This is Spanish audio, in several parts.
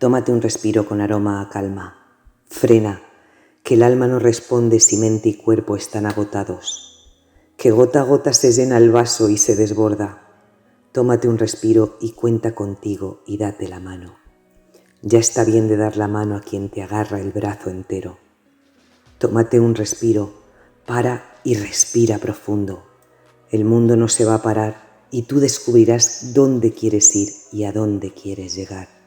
Tómate un respiro con aroma a calma. Frena, que el alma no responde si mente y cuerpo están agotados. Que gota a gota se llena el vaso y se desborda. Tómate un respiro y cuenta contigo y date la mano. Ya está bien de dar la mano a quien te agarra el brazo entero. Tómate un respiro, para y respira profundo. El mundo no se va a parar y tú descubrirás dónde quieres ir y a dónde quieres llegar.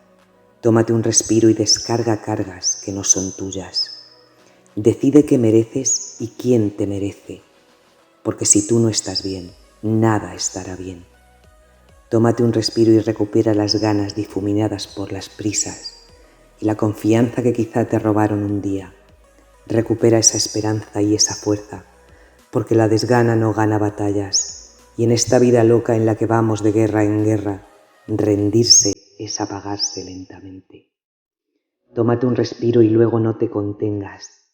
Tómate un respiro y descarga cargas que no son tuyas. Decide qué mereces y quién te merece, porque si tú no estás bien, nada estará bien. Tómate un respiro y recupera las ganas difuminadas por las prisas y la confianza que quizá te robaron un día. Recupera esa esperanza y esa fuerza, porque la desgana no gana batallas, y en esta vida loca en la que vamos de guerra en guerra, rendirse es apagarse lentamente. Tómate un respiro y luego no te contengas,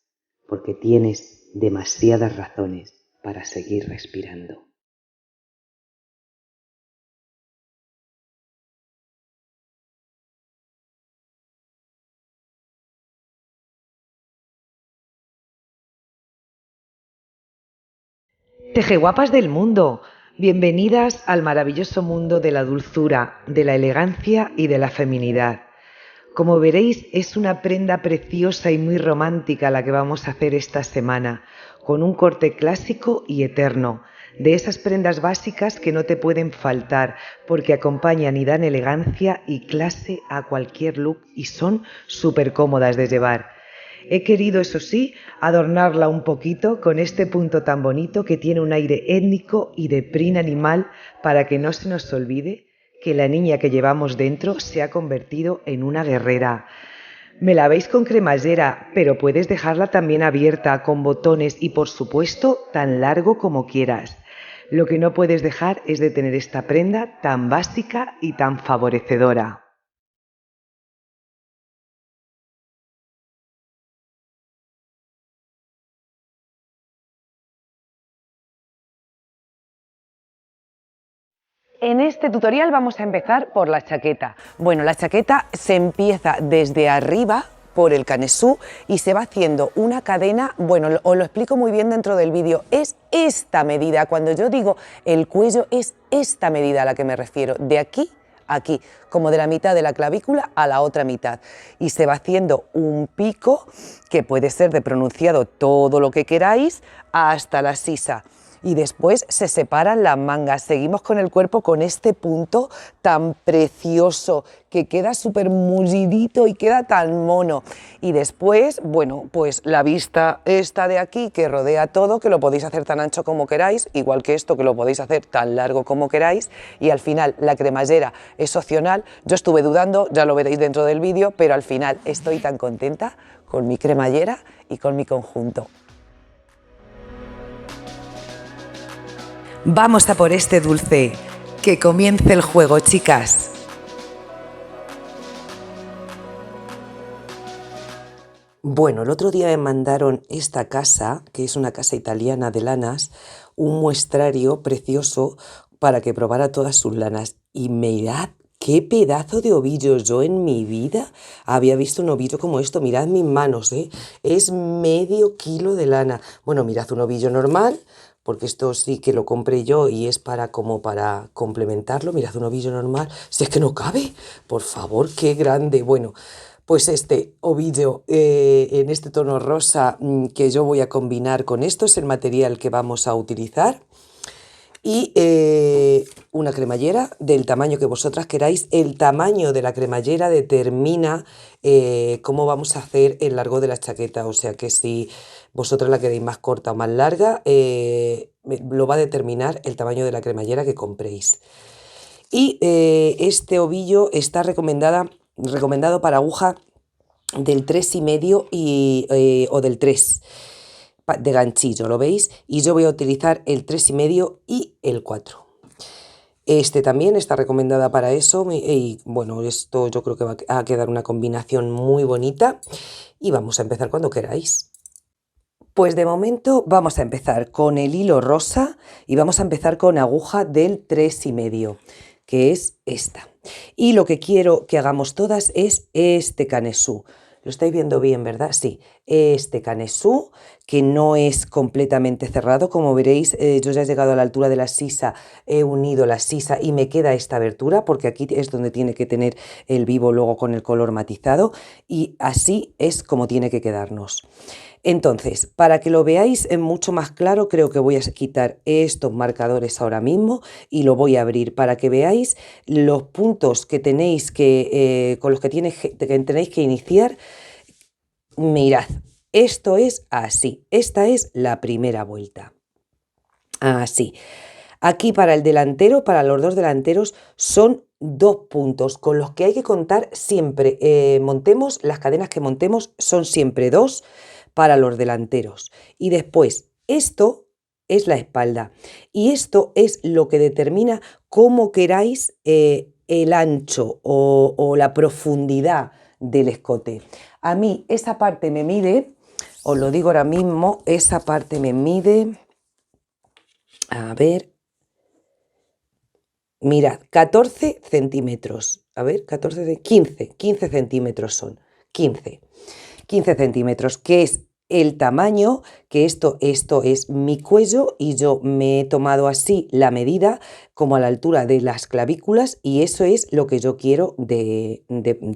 porque tienes demasiadas razones para seguir respirando. Tejeguapas del mundo, bienvenidas al maravilloso mundo de la dulzura, de la elegancia y de la feminidad. Como veréis, es una prenda preciosa y muy romántica la que vamos a hacer esta semana, con un corte clásico y eterno, de esas prendas básicas que no te pueden faltar porque acompañan y dan elegancia y clase a cualquier look y son súper cómodas de llevar. He querido, eso sí, adornarla un poquito con este punto tan bonito que tiene un aire étnico y de prin animal para que no se nos olvide que la niña que llevamos dentro se ha convertido en una guerrera. Me la veis con cremallera, pero puedes dejarla también abierta, con botones y, por supuesto, tan largo como quieras. Lo que no puedes dejar es de tener esta prenda tan básica y tan favorecedora. En este tutorial vamos a empezar por la chaqueta. Bueno, la chaqueta se empieza desde arriba por el canesú y se va haciendo una cadena, bueno, os lo explico muy bien dentro del vídeo, es esta medida, cuando yo digo el cuello es esta medida a la que me refiero, de aquí a aquí, como de la mitad de la clavícula a la otra mitad, y se va haciendo un pico que puede ser de pronunciado todo lo que queráis hasta la sisa. Y después se separan las mangas. Seguimos con el cuerpo con este punto tan precioso que queda súper mullidito y queda tan mono. Y después, bueno, pues la vista esta de aquí que rodea todo, que lo podéis hacer tan ancho como queráis, igual que esto que lo podéis hacer tan largo como queráis. Y al final la cremallera es opcional. Yo estuve dudando, ya lo veréis dentro del vídeo, pero al final estoy tan contenta con mi cremallera y con mi conjunto. Vamos a por este dulce. Que comience el juego, chicas. Bueno, el otro día me mandaron esta casa, que es una casa italiana de lanas, un muestrario precioso para que probara todas sus lanas. Y mirad qué pedazo de ovillo. Yo en mi vida había visto un ovillo como esto. Mirad mis manos, ¿eh? Es medio kilo de lana. Bueno, mirad un ovillo normal, porque esto sí que lo compré yo y es para como para complementarlo. Mirad un ovillo normal. Si es que no cabe, por favor, qué grande. Bueno, pues este ovillo en este tono rosa que yo voy a combinar con esto es el material que vamos a utilizar. Y una cremallera del tamaño que vosotras queráis. El tamaño de la cremallera determina cómo vamos a hacer el largo de la chaqueta. O sea que si vosotras la queréis más corta o más larga, lo va a determinar el tamaño de la cremallera que compréis. Y este ovillo está recomendado para aguja del 3,5 o del 3 de ganchillo, ¿lo veis? Y yo voy a utilizar el 3,5 y el 4. Este también está recomendada para eso y bueno, esto yo creo que va a quedar una combinación muy bonita y vamos a empezar cuando queráis. Pues de momento vamos a empezar con el hilo rosa y vamos a empezar con aguja del 3,5, que es esta. Y lo que quiero que hagamos todas es este canesú. Lo estáis viendo bien, ¿verdad? Sí, este canesú que no es completamente cerrado. Como veréis, yo ya he llegado a la altura de la sisa, he unido la sisa y me queda esta abertura porque aquí es donde tiene que tener el vivo luego con el color matizado y así es como tiene que quedarnos. Entonces, para que lo veáis mucho más claro, creo que voy a quitar estos marcadores ahora mismo y lo voy a abrir para que veáis los puntos que tenéis con los que tenéis que iniciar. Mirad, esto es así. Esta es la primera vuelta. Así. Aquí para el delantero, para los dos delanteros, son 2 puntos con los que hay que contar siempre. Montemos, las cadenas que montemos son siempre 2 para los delanteros. Y después, esto es la espalda. Y esto es lo que determina cómo queráis el ancho o la profundidad del escote. A mí esa parte me mide, os lo digo ahora mismo, esa parte me mide, a ver, mirad, 14 centímetros. A ver, 15 centímetros son. 15 centímetros, que es el tamaño, que esto es mi cuello y yo me he tomado así la medida como a la altura de las clavículas y eso es lo que yo quiero de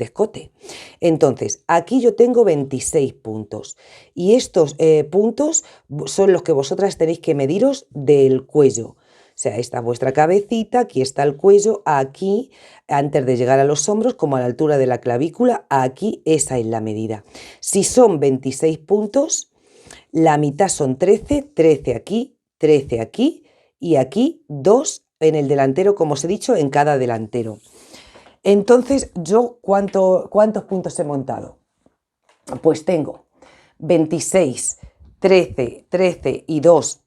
escote. Entonces, aquí yo tengo 26 puntos y estos puntos son los que vosotras tenéis que mediros del cuello. O sea, esta es vuestra cabecita, aquí está el cuello, aquí, antes de llegar a los hombros, como a la altura de la clavícula, aquí esa es la medida. Si son 26 puntos, la mitad son 13, 13 aquí y aquí 2 en el delantero, como os he dicho, en cada delantero. Entonces, ¿yo cuántos puntos he montado? Pues tengo 26, 13, 13 y 2,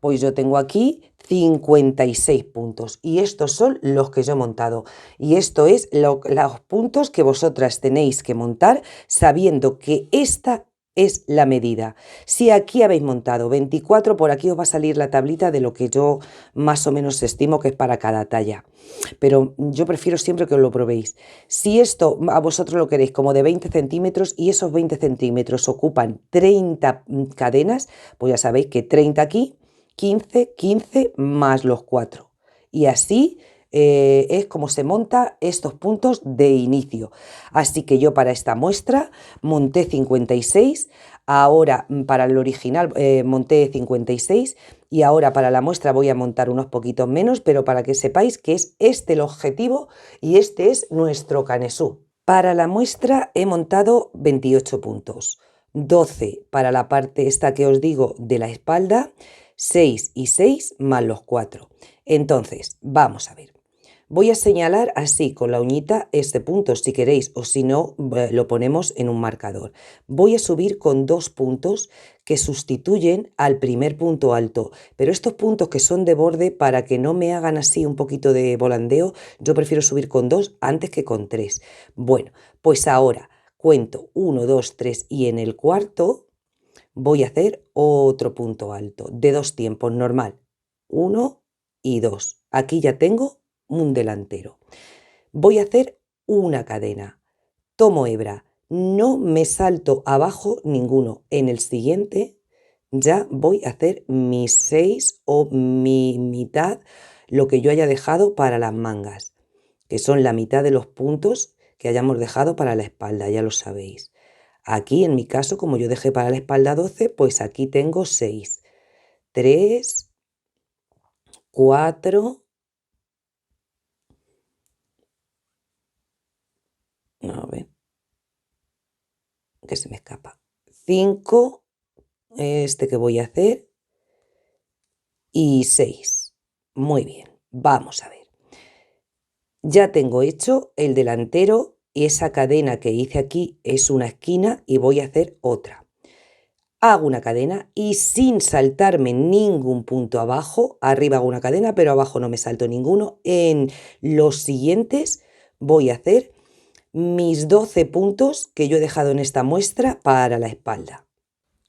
pues yo tengo aquí 56 puntos y estos son los que yo he montado y esto es los puntos que vosotras tenéis que montar sabiendo que esta es la medida. Si aquí habéis montado 24, por aquí os va a salir la tablita de lo que yo más o menos estimo que es para cada talla, pero yo prefiero siempre que os lo probéis. Si esto a vosotros lo queréis como de 20 centímetros y esos 20 centímetros ocupan 30 cadenas, pues ya sabéis que 30 aquí, 15, 15 más los 4. Y así es como se monta estos puntos de inicio. Así que yo para esta muestra monté 56, ahora para el original monté 56 y ahora para la muestra voy a montar unos poquitos menos, pero para que sepáis que es este el objetivo y este es nuestro canesú. Para la muestra he montado 28 puntos, 12 para la parte esta que os digo de la espalda, 6 y 6 más los 4. Entonces, vamos a ver. Voy a señalar así con la uñita este punto si queréis o si no lo ponemos en un marcador. Voy a subir con 2 puntos que sustituyen al primer punto alto, pero estos puntos que son de borde para que no me hagan así un poquito de volandeo, yo prefiero subir con 2 antes que con 3. Bueno, pues ahora cuento 1, 2, 3 y en el cuarto voy a hacer otro punto alto de 2 tiempos normal, 1 y 2. Aquí ya tengo un delantero. Voy a hacer una cadena, tomo hebra, no me salto abajo ninguno. En el siguiente ya voy a hacer mis 6 o mi mitad, lo que yo haya dejado para las mangas, que son la mitad de los puntos que hayamos dejado para la espalda, ya lo sabéis. Aquí en mi caso, como yo dejé para la espalda 12, pues aquí tengo 6, 3, 4, a ver, que se me escapa, 5, este que voy a hacer, y 6. Muy bien, vamos a ver. Ya tengo hecho el delantero y esa cadena que hice aquí es una esquina y voy a hacer otra. Hago una cadena y sin saltarme ningún punto abajo, arriba hago una cadena, pero abajo no me salto ninguno. En los siguientes voy a hacer mis 12 puntos que yo he dejado en esta muestra para la espalda.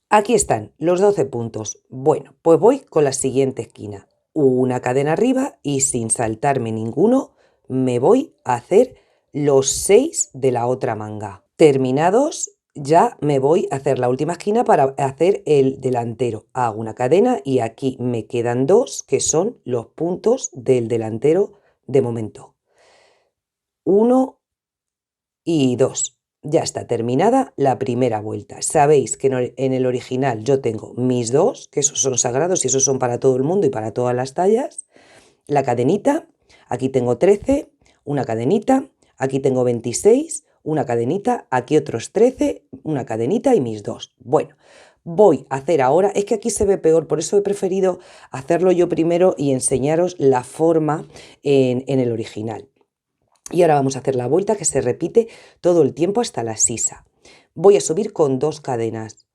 Aquí están los 12 puntos. Bueno, pues voy con la siguiente esquina. Una cadena arriba y sin saltarme ninguno, me voy a hacer los 6 de la otra manga. Terminados, ya me voy a hacer la última esquina para hacer el delantero. Hago una cadena y aquí me quedan 2 que son los puntos del delantero de momento. 1 y 2. Ya está terminada la primera vuelta. Sabéis que en el original yo tengo mis 2, que esos son sagrados y esos son para todo el mundo y para todas las tallas. La cadenita, aquí tengo 13, una cadenita, aquí tengo 26, una cadenita, aquí otros 13, una cadenita y mis 2. Bueno, voy a hacer ahora, es que aquí se ve peor, por eso he preferido hacerlo yo primero y enseñaros la forma en el original. Y ahora vamos a hacer la vuelta que se repite todo el tiempo hasta la sisa. Voy a subir con 2 cadenas.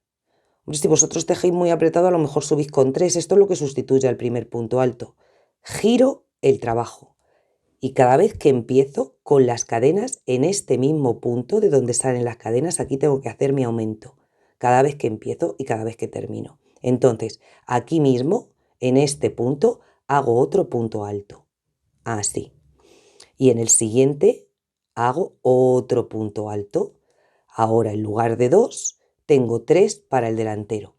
Si vosotros tejéis muy apretado, a lo mejor subís con 3. Esto es lo que sustituye al primer punto alto. Giro el trabajo. Y cada vez que empiezo con las cadenas en este mismo punto de donde salen las cadenas, aquí tengo que hacer mi aumento. Cada vez que empiezo y cada vez que termino. Entonces, aquí mismo, en este punto, hago otro punto alto. Así. Y en el siguiente hago otro punto alto. Ahora en lugar de 2 tengo 3 para el delantero.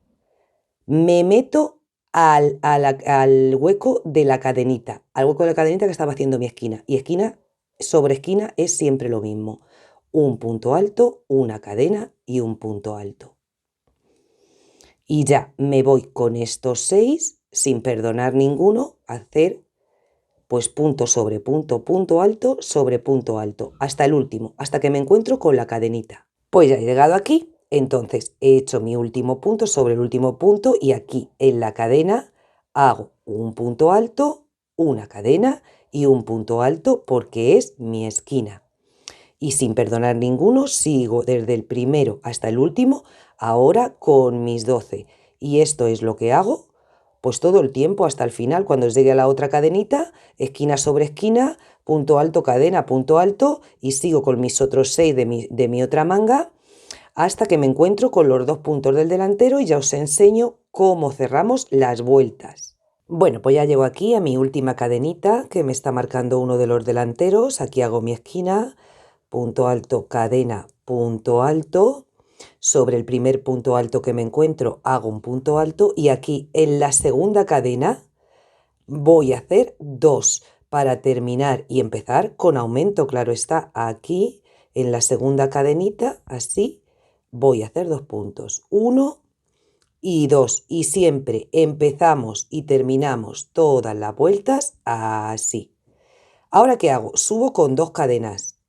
Me meto al hueco de la cadenita, al hueco de la cadenita que estaba haciendo mi esquina. Y esquina sobre esquina es siempre lo mismo. Un punto alto, una cadena y un punto alto. Y ya me voy con estos 6, sin perdonar ninguno, a hacer pues punto sobre punto, punto alto sobre punto alto, hasta el último, hasta que me encuentro con la cadenita. Pues ya he llegado aquí, entonces he hecho mi último punto sobre el último punto y aquí en la cadena hago un punto alto, una cadena y un punto alto porque es mi esquina. Y sin perdonar ninguno, sigo desde el primero hasta el último, ahora con mis 12. Y esto es lo que hago pues todo el tiempo hasta el final, cuando llegue a la otra cadenita, esquina sobre esquina, punto alto, cadena, punto alto, y sigo con mis otros 6 de mi otra manga, hasta que me encuentro con los 2 puntos del delantero y ya os enseño cómo cerramos las vueltas. Bueno, pues ya llevo aquí a mi última cadenita, que me está marcando uno de los delanteros. Aquí hago mi esquina, punto alto, cadena, punto alto. Sobre el primer punto alto que me encuentro hago un punto alto y aquí en la segunda cadena voy a hacer 2 para terminar y empezar con aumento, claro está, aquí en la segunda cadenita, así, voy a hacer 2 puntos, 1 y 2 y siempre empezamos y terminamos todas las vueltas así. Ahora, ¿qué hago? Subo con 2 cadenas,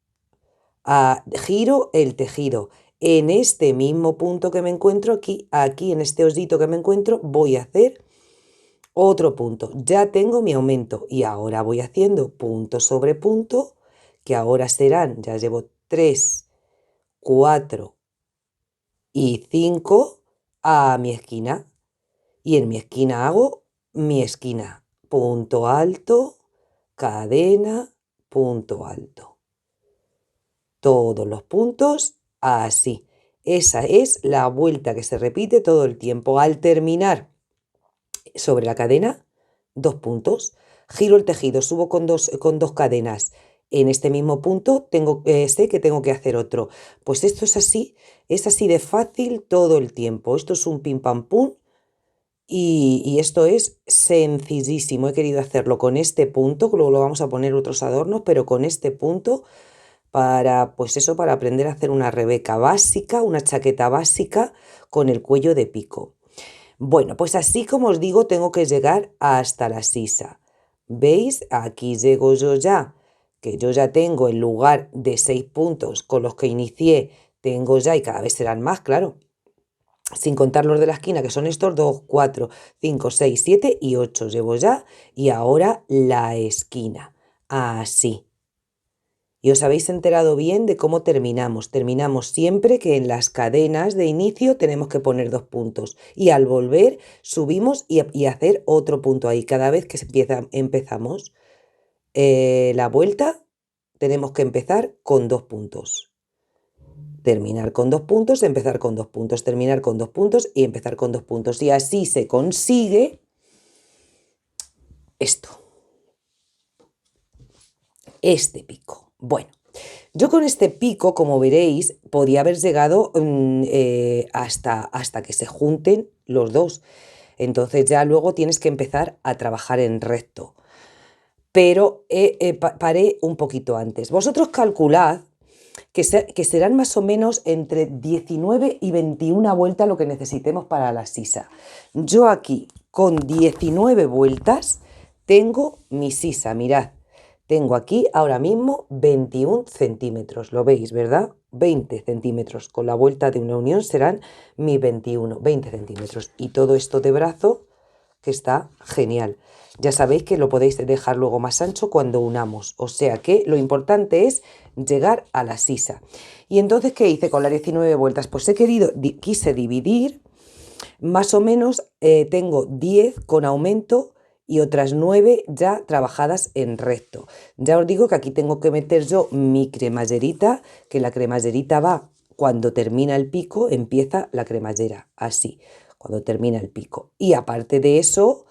giro el tejido. En este mismo punto que me encuentro aquí en este osito que me encuentro, voy a hacer otro punto. Ya tengo mi aumento y ahora voy haciendo punto sobre punto, que ahora serán, ya llevo 3, 4 y 5 a mi esquina. Y en mi esquina hago mi esquina. Punto alto, cadena, punto alto. Todos los puntos así. Esa es la vuelta que se repite todo el tiempo. Al terminar sobre la cadena, 2 puntos. Giro el tejido, subo con dos cadenas. En este mismo punto sé que tengo que hacer otro. Pues esto es así de fácil todo el tiempo. Esto es un pim pam pum y esto es sencillísimo. He querido hacerlo con este punto, luego lo vamos a poner otros adornos, pero con este punto pues eso, para aprender a hacer una rebeca básica, una chaqueta básica con el cuello de pico. Bueno, pues así como os digo, tengo que llegar hasta la sisa. ¿Veis? Aquí llego yo ya, que yo ya tengo en lugar de 6 puntos con los que inicié, tengo ya, y cada vez serán más, claro, sin contar los de la esquina, que son estos 2, 4, 5, 6, 7 y 8 llevo ya, y ahora la esquina, así. Y os habéis enterado bien de cómo terminamos. Terminamos siempre que en las cadenas de inicio tenemos que poner 2 puntos. Y al volver subimos y hacer otro punto ahí. Cada vez que empezamos la vuelta tenemos que empezar con 2 puntos. Terminar con 2 puntos, empezar con 2 puntos, terminar con 2 puntos y empezar con 2 puntos. Y así se consigue esto. este pico. Bueno, yo con este pico, como veréis, podía haber llegado hasta que se junten los dos. Entonces ya luego tienes que empezar a trabajar en recto. Pero paré un poquito antes. Vosotros calculad que serán más o menos entre 19 y 21 vueltas lo que necesitemos para la sisa. Yo aquí, con 19 vueltas, tengo mi sisa, mirad. Tengo aquí ahora mismo 21 centímetros, lo veis, ¿verdad? 20 centímetros, con la vuelta de una unión serán mis 20 centímetros. Y todo esto de brazo, que está genial. Ya sabéis que lo podéis dejar luego más ancho cuando unamos. O sea que lo importante es llegar a la sisa. Y entonces, ¿qué hice con las 19 vueltas? Pues quise dividir, más o menos tengo 10 con aumento y otras 9 ya trabajadas en recto. Ya os digo que aquí tengo que meter yo mi cremallerita, que la cremallerita va cuando termina el pico, empieza la cremallera, así, cuando termina el pico. Y aparte de eso,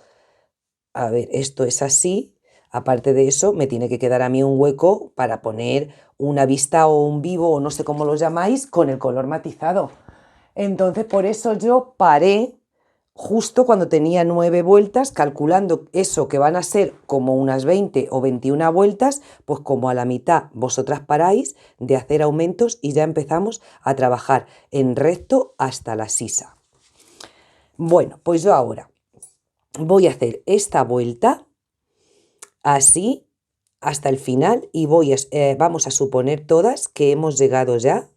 a ver, esto es así, aparte de eso me tiene que quedar a mí un hueco para poner una vista o un vivo, o no sé cómo lo llamáis, con el color matizado. Entonces por eso yo paré justo cuando tenía 9 vueltas, calculando eso que van a ser como unas 20 o 21 vueltas, pues como a la mitad vosotras paráis de hacer aumentos y ya empezamos a trabajar en recto hasta la sisa. Bueno, pues yo ahora voy a hacer esta vuelta así hasta el final y vamos a suponer todas que hemos llegado ya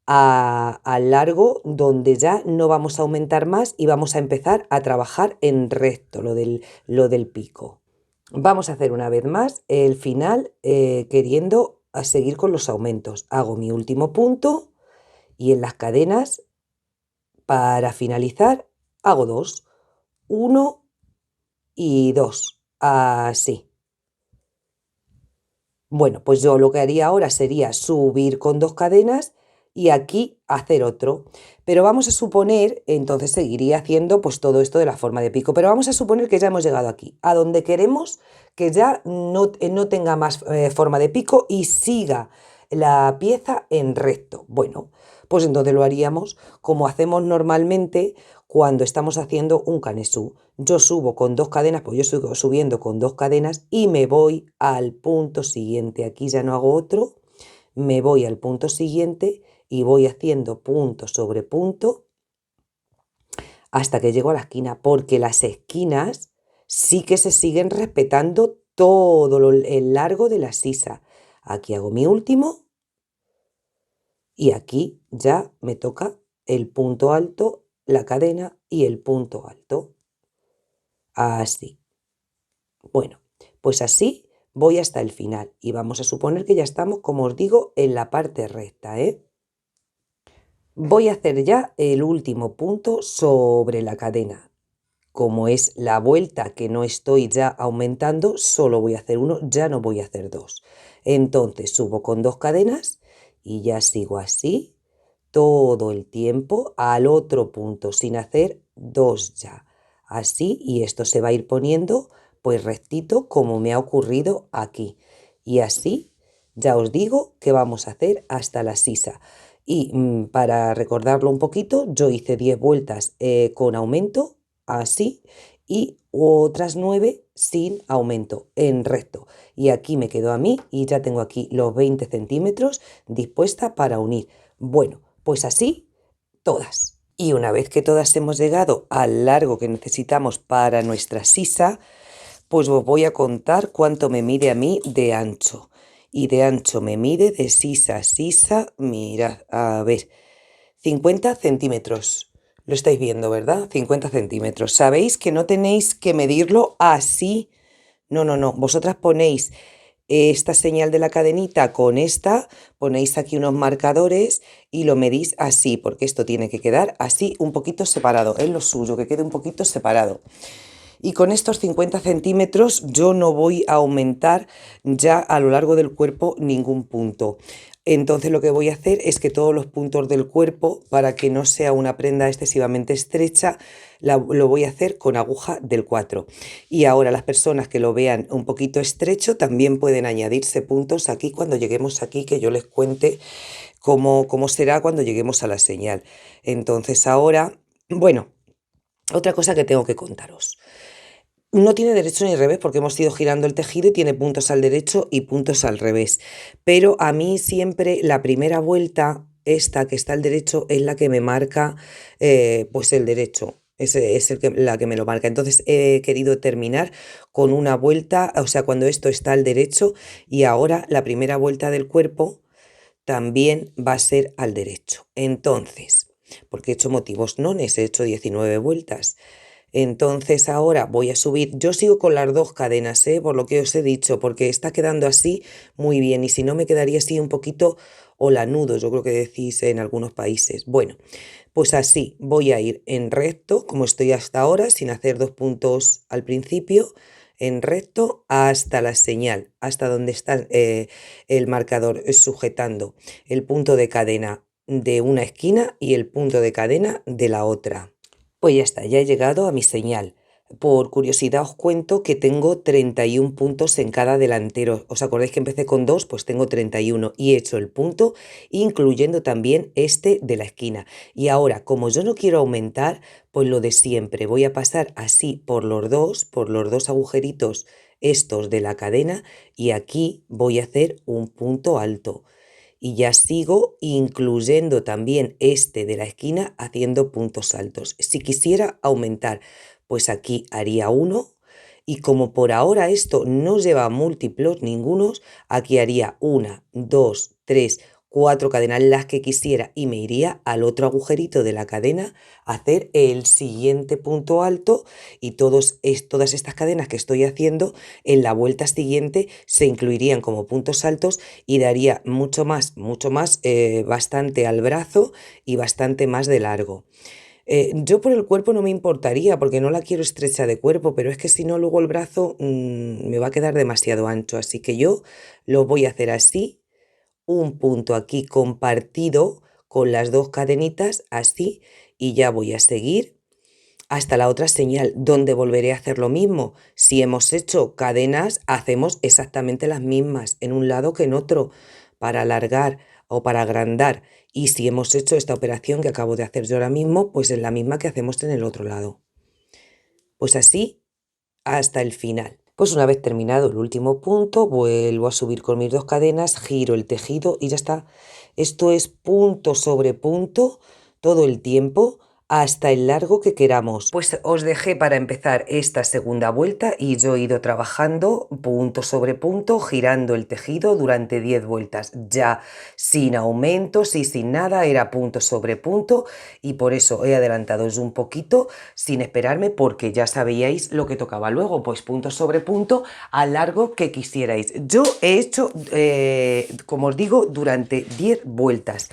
al largo, donde ya no vamos a aumentar más y vamos a empezar a trabajar en recto, lo del pico. Vamos a hacer una vez más el final queriendo seguir con los aumentos. Hago mi último punto y en las cadenas, para finalizar, hago 2, 1 y 2, así. Bueno, pues yo lo que haría ahora sería subir con 2 cadenas y aquí hacer otro. Pero vamos a suponer, entonces seguiría haciendo pues todo esto de la forma de pico, pero vamos a suponer que ya hemos llegado aquí, a donde queremos que ya no tenga más forma de pico y siga la pieza en recto. Bueno, pues entonces lo haríamos como hacemos normalmente cuando estamos haciendo un canesú. Yo subo con 2 cadenas, pues yo sigo subiendo con 2 cadenas y me voy al punto siguiente. Aquí ya no hago otro, me voy al punto siguiente y voy haciendo punto sobre punto hasta que llego a la esquina, porque las esquinas sí que se siguen respetando todo el largo de la sisa. Aquí hago mi último y aquí ya me toca el punto alto, la cadena y el punto alto. Así. Bueno, pues así voy hasta el final y vamos a suponer que ya estamos, como os digo, en la parte recta, ¿eh? Voy a hacer ya el último punto sobre la cadena. Como es la vuelta que no estoy ya aumentando, solo voy a hacer uno, ya no voy a hacer 2. Entonces subo con 2 cadenas y ya sigo así todo el tiempo al otro punto sin hacer 2 ya. Así, y esto se va a ir poniendo pues rectito como me ha ocurrido aquí. Y así ya os digo que vamos a hacer hasta la sisa. Y para recordarlo un poquito, yo hice 10 vueltas con aumento, así, y otras 9 sin aumento, en recto. Y aquí me quedó a mí y ya tengo aquí los 20 centímetros dispuesta para unir. Bueno, pues así todas. Y una vez que todas hemos llegado al largo que necesitamos para nuestra sisa, pues os voy a contar cuánto me mide a mí de ancho. Y de ancho me mide de sisa a sisa, mirad, a ver, 50 centímetros. Lo estáis viendo, ¿verdad? 50 centímetros. Sabéis que no tenéis que medirlo así. No, no, no. Vosotras ponéis esta señal de la cadenita con esta, ponéis aquí unos marcadores y lo medís así, porque esto tiene que quedar así un poquito separado. Es lo suyo, que quede un poquito separado. Y con estos 50 centímetros yo no voy a aumentar ya a lo largo del cuerpo ningún punto. Entonces lo que voy a hacer es que todos los puntos del cuerpo, para que no sea una prenda excesivamente estrecha, lo voy a hacer con aguja del 4. Y ahora las personas que lo vean un poquito estrecho también pueden añadirse puntos aquí cuando lleguemos aquí, que yo les cuente cómo será cuando lleguemos a la señal. Entonces ahora, bueno, otra cosa que tengo que contaros. No tiene derecho ni revés porque hemos ido girando el tejido y tiene puntos al derecho y puntos al revés. Pero a mí siempre la primera vuelta, esta que está al derecho, es la que me marca pues el derecho. Es la que me lo marca. Entonces he querido terminar con una vuelta, o sea, cuando esto está al derecho y ahora la primera vuelta del cuerpo también va a ser al derecho. Entonces, porque he hecho motivos nones, he hecho 19 vueltas. Entonces ahora voy a subir, yo sigo con las dos cadenas, por lo que os he dicho, porque está quedando así muy bien y si no me quedaría así un poquito holanudo, yo creo que decís en algunos países. Bueno, pues así voy a ir en recto, como estoy hasta ahora, sin hacer dos puntos al principio, en recto hasta la señal, hasta donde está el marcador sujetando el punto de cadena de una esquina y el punto de cadena de la otra. Pues ya está, ya he llegado a mi señal. Por curiosidad os cuento que tengo 31 puntos en cada delantero. ¿Os acordáis que empecé con 2? Pues tengo 31 y he hecho el punto, incluyendo también este de la esquina. Y ahora, como yo no quiero aumentar, pues lo de siempre. Voy a pasar así por los dos agujeritos estos de la cadena y aquí voy a hacer un punto alto y ya sigo incluyendo también este de la esquina haciendo puntos altos. Si quisiera aumentar, pues aquí haría uno y como por ahora esto no lleva múltiplos ningunos, aquí haría una, dos, tres, cuatro cadenas las que quisiera y me iría al otro agujerito de la cadena a hacer el siguiente punto alto y todas estas cadenas que estoy haciendo en la vuelta siguiente se incluirían como puntos altos y daría mucho más, bastante al brazo y bastante más de largo. Yo por el cuerpo no me importaría porque no la quiero estrecha de cuerpo, pero es que si no luego el brazo me va a quedar demasiado ancho, así que yo lo voy a hacer así, un punto aquí compartido con las dos cadenitas así y ya voy a seguir hasta la otra señal, donde volveré a hacer lo mismo. Si hemos hecho cadenas, hacemos exactamente las mismas en un lado que en otro, para alargar o para agrandar. Y si hemos hecho esta operación que acabo de hacer yo ahora mismo, pues es la misma que hacemos en el otro lado. Pues así hasta el final. Pues una vez terminado el último punto, vuelvo a subir con mis dos cadenas, giro el tejido y ya está. Esto es punto sobre punto todo el tiempo hasta el largo que queramos. Pues os dejé para empezar esta segunda vuelta y yo he ido trabajando punto sobre punto, girando el tejido durante 10 vueltas, ya sin aumentos y sin nada, era punto sobre punto y por eso he adelantado un poquito sin esperarme porque ya sabíais lo que tocaba luego, pues punto sobre punto al largo que quisierais. Yo he hecho, como os digo, durante 10 vueltas.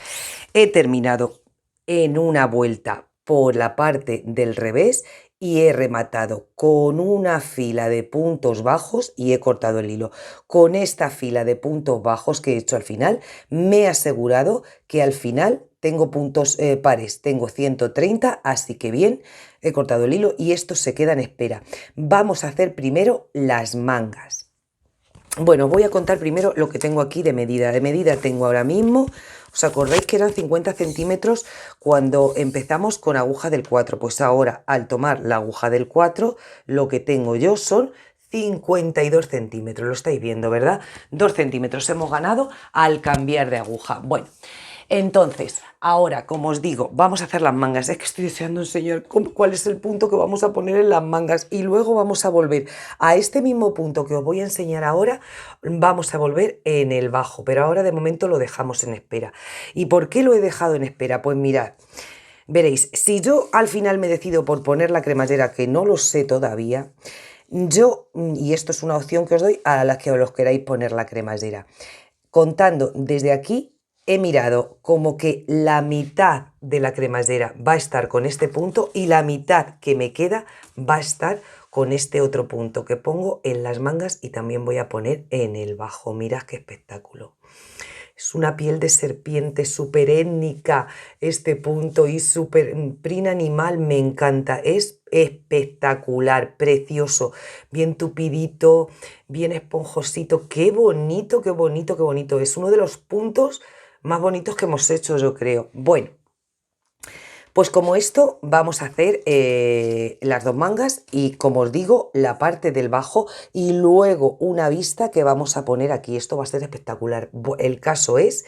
He terminado en una vuelta por la parte del revés y he rematado con una fila de puntos bajos y he cortado el hilo. Con esta fila de puntos bajos que he hecho al final, me he asegurado que al final tengo puntos pares, tengo 130, así que bien, he cortado el hilo y esto se queda en espera. Vamos a hacer primero las mangas. Bueno, voy a contar primero lo que tengo aquí de medida. De medida tengo ahora mismo, ¿os acordáis que eran 50 centímetros cuando empezamos con aguja del 4? Pues ahora, al tomar la aguja del 4, lo que tengo yo son 52 centímetros. Lo estáis viendo, ¿verdad? 2 centímetros hemos ganado al cambiar de aguja. Bueno, entonces, ahora, como os digo, vamos a hacer las mangas. Es que estoy deseando enseñar cuál es el punto que vamos a poner en las mangas y luego vamos a volver a este mismo punto que os voy a enseñar ahora, vamos a volver en el bajo, pero ahora de momento lo dejamos en espera. ¿Y por qué lo he dejado en espera? Pues mirad, veréis, si yo al final me decido por poner la cremallera, que no lo sé todavía, y esto es una opción que os doy a las que os queráis poner la cremallera, contando desde aquí, he mirado como que la mitad de la cremallera va a estar con este punto y la mitad que me queda va a estar con este otro punto que pongo en las mangas y también voy a poner en el bajo. Mirad qué espectáculo. Es una piel de serpiente súper étnica este punto y súper print animal, me encanta. Es espectacular, precioso, bien tupidito, bien esponjosito. Qué bonito, qué bonito, qué bonito. Es uno de los puntos más bonitos que hemos hecho, yo creo. Bueno. Pues como esto vamos a hacer las dos mangas y como os digo la parte del bajo y luego una vista que vamos a poner aquí. Esto va a ser espectacular. El caso es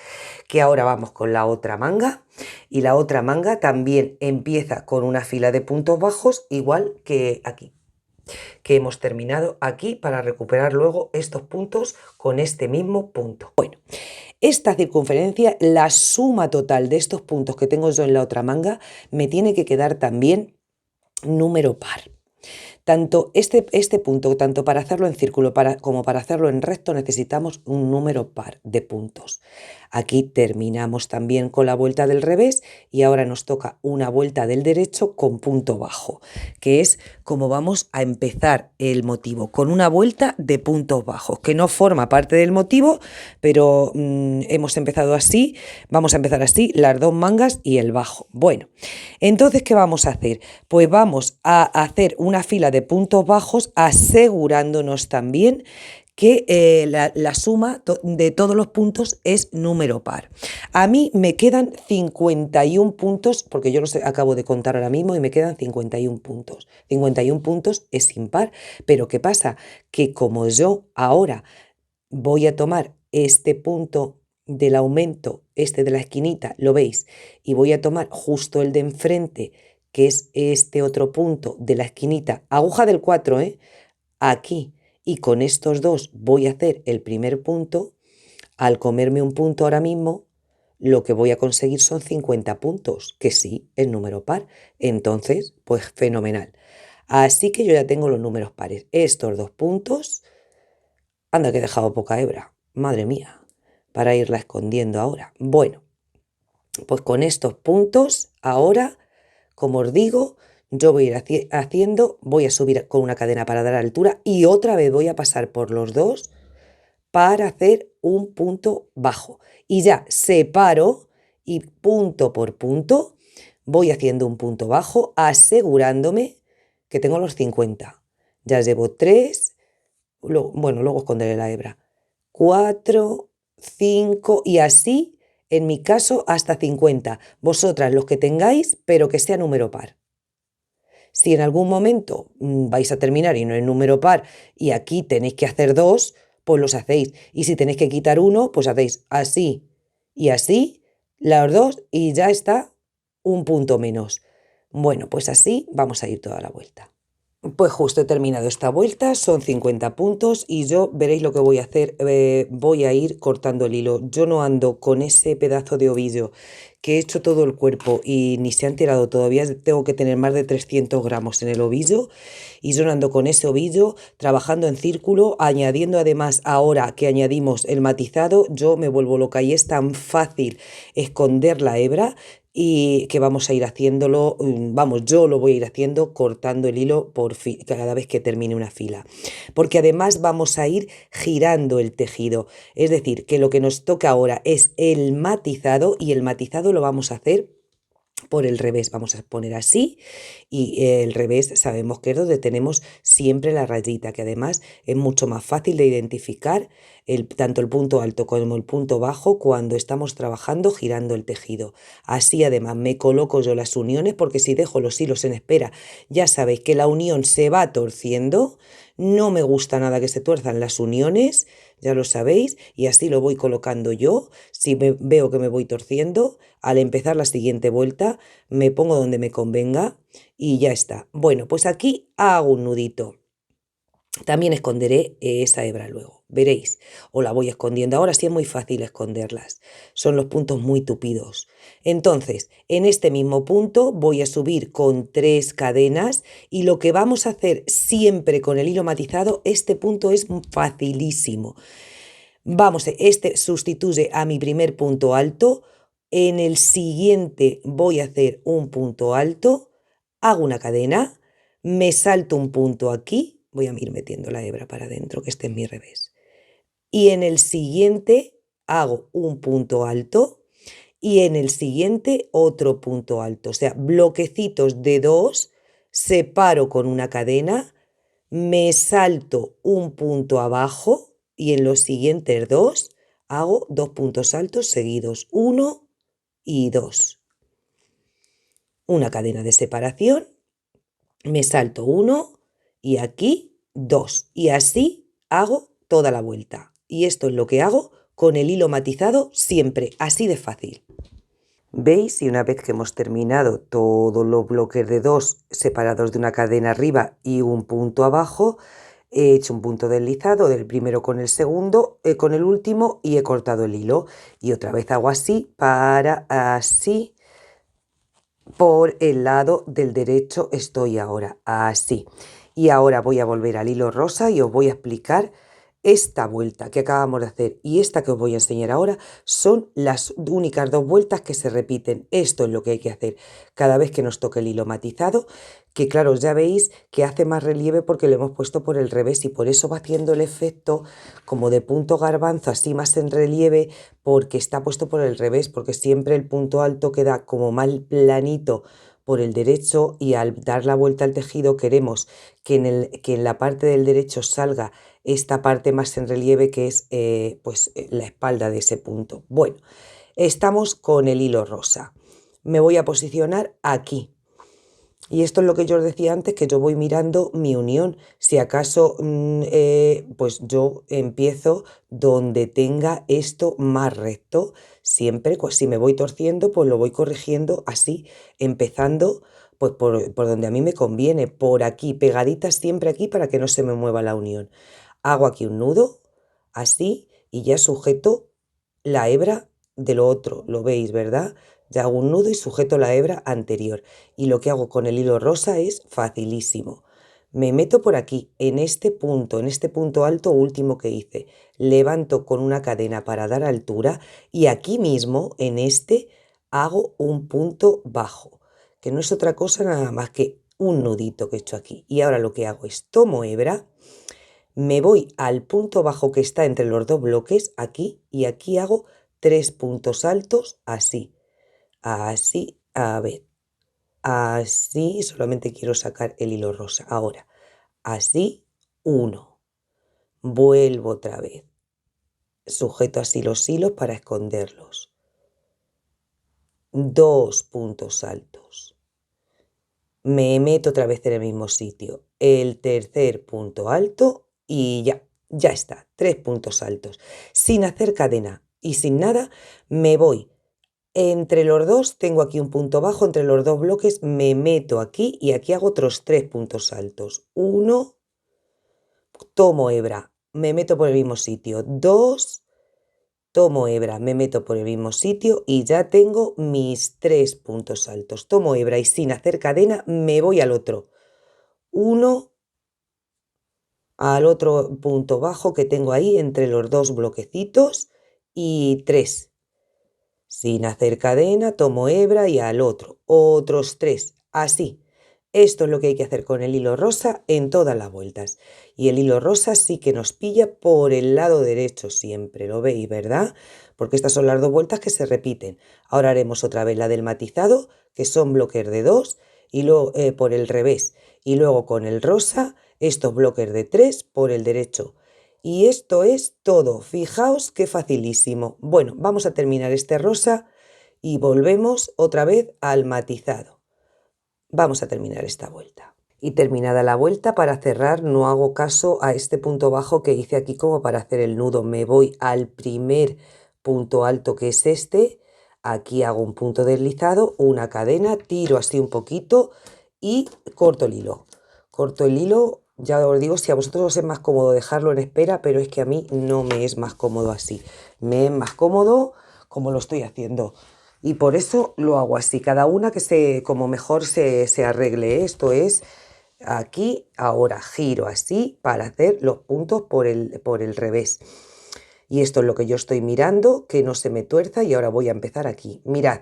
que ahora vamos con la otra manga y la otra manga también empieza con una fila de puntos bajos igual que aquí, que hemos terminado aquí para recuperar luego estos puntos con este mismo punto. Bueno. Esta circunferencia, la suma total de estos puntos que tengo yo en la otra manga, me tiene que quedar también número par. Tanto este punto, tanto para hacerlo en círculo como para hacerlo en recto, necesitamos un número par de puntos. Aquí terminamos también con la vuelta del revés y ahora nos toca una vuelta del derecho con punto bajo, que es como vamos a empezar el motivo, con una vuelta de puntos bajos, que no forma parte del motivo, pero hemos empezado así, vamos a empezar así, las dos mangas y el bajo. Bueno, entonces, ¿qué vamos a hacer? Pues vamos a hacer una fila de puntos bajos asegurándonos también que la suma de todos los puntos es número par. A mí me quedan 51 puntos, porque yo los acabo de contar ahora mismo y me quedan 51 puntos. 51 puntos es impar, pero ¿qué pasa? Que como yo ahora voy a tomar este punto del aumento, este de la esquinita, lo veis, y voy a tomar justo el de enfrente, que es este otro punto de la esquinita, aguja del 4, aquí, y con estos dos voy a hacer el primer punto. Al comerme un punto ahora mismo, lo que voy a conseguir son 50 puntos, que sí, es número par. Entonces, pues fenomenal. Así que yo ya tengo los números pares. Estos dos puntos, anda que he dejado poca hebra, madre mía, para irla escondiendo ahora. Bueno, pues con estos puntos, ahora, como os digo, yo voy a ir haciendo, voy a subir con una cadena para dar altura y otra vez voy a pasar por los dos para hacer un punto bajo. Y ya separo y punto por punto voy haciendo un punto bajo asegurándome que tengo los 50. Ya llevo 3, bueno, luego esconderé la hebra. 4, 5 y así, en mi caso, hasta 50. Vosotras los que tengáis, pero que sea número par. Si en algún momento vais a terminar y no es número par y aquí tenéis que hacer 2, pues los hacéis. Y si tenéis que quitar 1, pues hacéis así y así, las dos y ya está un punto menos. Bueno, pues así vamos a ir toda la vuelta. Pues justo he terminado esta vuelta, son 50 puntos y yo veréis lo que voy a hacer, voy a ir cortando el hilo. Yo no ando con ese pedazo de ovillo que he hecho todo el cuerpo y ni se han tirado todavía, tengo que tener más de 300 gramos en el ovillo y yo no ando con ese ovillo trabajando en círculo, añadiendo además ahora que añadimos el matizado, yo me vuelvo loca y es tan fácil esconder la hebra y que vamos a ir haciéndolo, vamos, yo lo voy a ir haciendo cortando el hilo por cada vez que termine una fila, porque además vamos a ir girando el tejido, es decir, que lo que nos toca ahora es el matizado y el matizado lo vamos a hacer por el revés, vamos a poner así y el revés sabemos que es donde tenemos siempre la rayita, que además es mucho más fácil de identificar tanto el punto alto como el punto bajo cuando estamos trabajando girando el tejido. Así además me coloco yo las uniones porque si dejo los hilos en espera ya sabéis que la unión se va torciendo, no me gusta nada que se tuerzan las uniones, ya lo sabéis, y así lo voy colocando yo. Si veo que me voy torciendo, al empezar la siguiente vuelta me pongo donde me convenga y ya está. Bueno, pues aquí hago un nudito. También esconderé esa hebra luego, veréis, o la voy escondiendo. Ahora sí es muy fácil esconderlas, son los puntos muy tupidos. Entonces, en este mismo punto voy a subir con 3 cadenas y lo que vamos a hacer siempre con el hilo matizado, este punto es facilísimo. Vamos, este sustituye a mi primer punto alto, en el siguiente voy a hacer un punto alto, hago una cadena, me salto un punto aquí, voy a ir metiendo la hebra para adentro, que este es mi revés. Y en el siguiente hago un punto alto y en el siguiente otro punto alto. O sea, bloquecitos de 2, separo con una cadena, me salto un punto abajo y en los siguientes 2 hago 2 puntos altos seguidos, 1 y 2. Una cadena de separación, me salto 1 y aquí 2 y así hago toda la vuelta. Y esto es lo que hago con el hilo matizado siempre, así de fácil. ¿Veis? Y una vez que hemos terminado todos los bloques de 2 separados de una cadena arriba y un punto abajo, he hecho un punto deslizado del primero con el segundo, con el último y he cortado el hilo. Y otra vez hago así para así. Por el lado del derecho estoy ahora, así. Y ahora voy a volver al hilo rosa y os voy a explicar esta vuelta que acabamos de hacer y esta que os voy a enseñar ahora son las únicas 2 vueltas que se repiten. Esto es lo que hay que hacer cada vez que nos toque el hilo matizado, que claro, ya veis que hace más relieve porque lo hemos puesto por el revés y por eso va haciendo el efecto como de punto garbanzo, así más en relieve, porque está puesto por el revés, porque siempre el punto alto queda como mal planito por el derecho y al dar la vuelta al tejido queremos que en la parte del derecho salga esta parte más en relieve que es la espalda de ese punto. Bueno, estamos con el hilo rosa. Me voy a posicionar aquí. Y esto es lo que yo os decía antes, que yo voy mirando mi unión. Si acaso, pues yo empiezo donde tenga esto más recto. Siempre, pues si me voy torciendo, pues lo voy corrigiendo así, empezando pues por donde a mí me conviene, por aquí, pegadita siempre aquí para que no se me mueva la unión. Hago aquí un nudo, así, y ya sujeto la hebra de lo otro. Lo veis, ¿verdad? Ya hago un nudo y sujeto la hebra anterior. Y lo que hago con el hilo rosa es facilísimo. Me meto por aquí, en este punto alto último que hice. Levanto con una cadena para dar altura y aquí mismo, en este, hago un punto bajo, que no es otra cosa nada más que un nudito que he hecho aquí. Y ahora lo que hago es tomo hebra, me voy al punto bajo que está entre los 2 bloques, aquí, y aquí hago 3 puntos altos, así. Así, a ver, así, solamente quiero sacar el hilo rosa. Ahora, así, 1. Vuelvo otra vez. Sujeto así los hilos para esconderlos. 2 puntos altos. Me meto otra vez en el mismo sitio. El tercer punto alto y ya está. 3 puntos altos. Sin hacer cadena y sin nada, me voy. Entre los 2 tengo aquí un punto bajo, entre los 2 bloques me meto aquí y aquí hago otros 3 puntos altos. 1, tomo hebra, me meto por el mismo sitio. 2, tomo hebra, me meto por el mismo sitio y ya tengo mis 3 puntos altos. Tomo hebra y sin hacer cadena me voy al otro. 1, al otro punto bajo que tengo ahí entre los 2 bloquecitos y 3. Sin hacer cadena, tomo hebra y al otro, otros 3, así. Esto es lo que hay que hacer con el hilo rosa en todas las vueltas. Y el hilo rosa sí que nos pilla por el lado derecho siempre, ¿lo veis, verdad? Porque estas son las 2 vueltas que se repiten. Ahora haremos otra vez la del matizado, que son bloques de 2, y luego por el revés. Y luego con el rosa, estos bloques de 3 por el derecho. Y esto es todo. Fijaos qué facilísimo. Bueno, vamos a terminar este rosa y volvemos otra vez al matizado. Vamos a terminar esta vuelta. Y terminada la vuelta, para cerrar no hago caso a este punto bajo que hice aquí como para hacer el nudo. Me voy al primer punto alto que es este. Aquí hago un punto deslizado, una cadena, tiro así un poquito y corto el hilo. Corto el hilo. Ya os digo, si a vosotros os es más cómodo dejarlo en espera, pero es que a mí no me es más cómodo así. Me es más cómodo como lo estoy haciendo. Y por eso lo hago así. Cada una que como mejor se arregle. Esto es aquí, ahora giro así para hacer los puntos por el revés. Y esto es lo que yo estoy mirando, que no se me tuerza y ahora voy a empezar aquí. Mirad.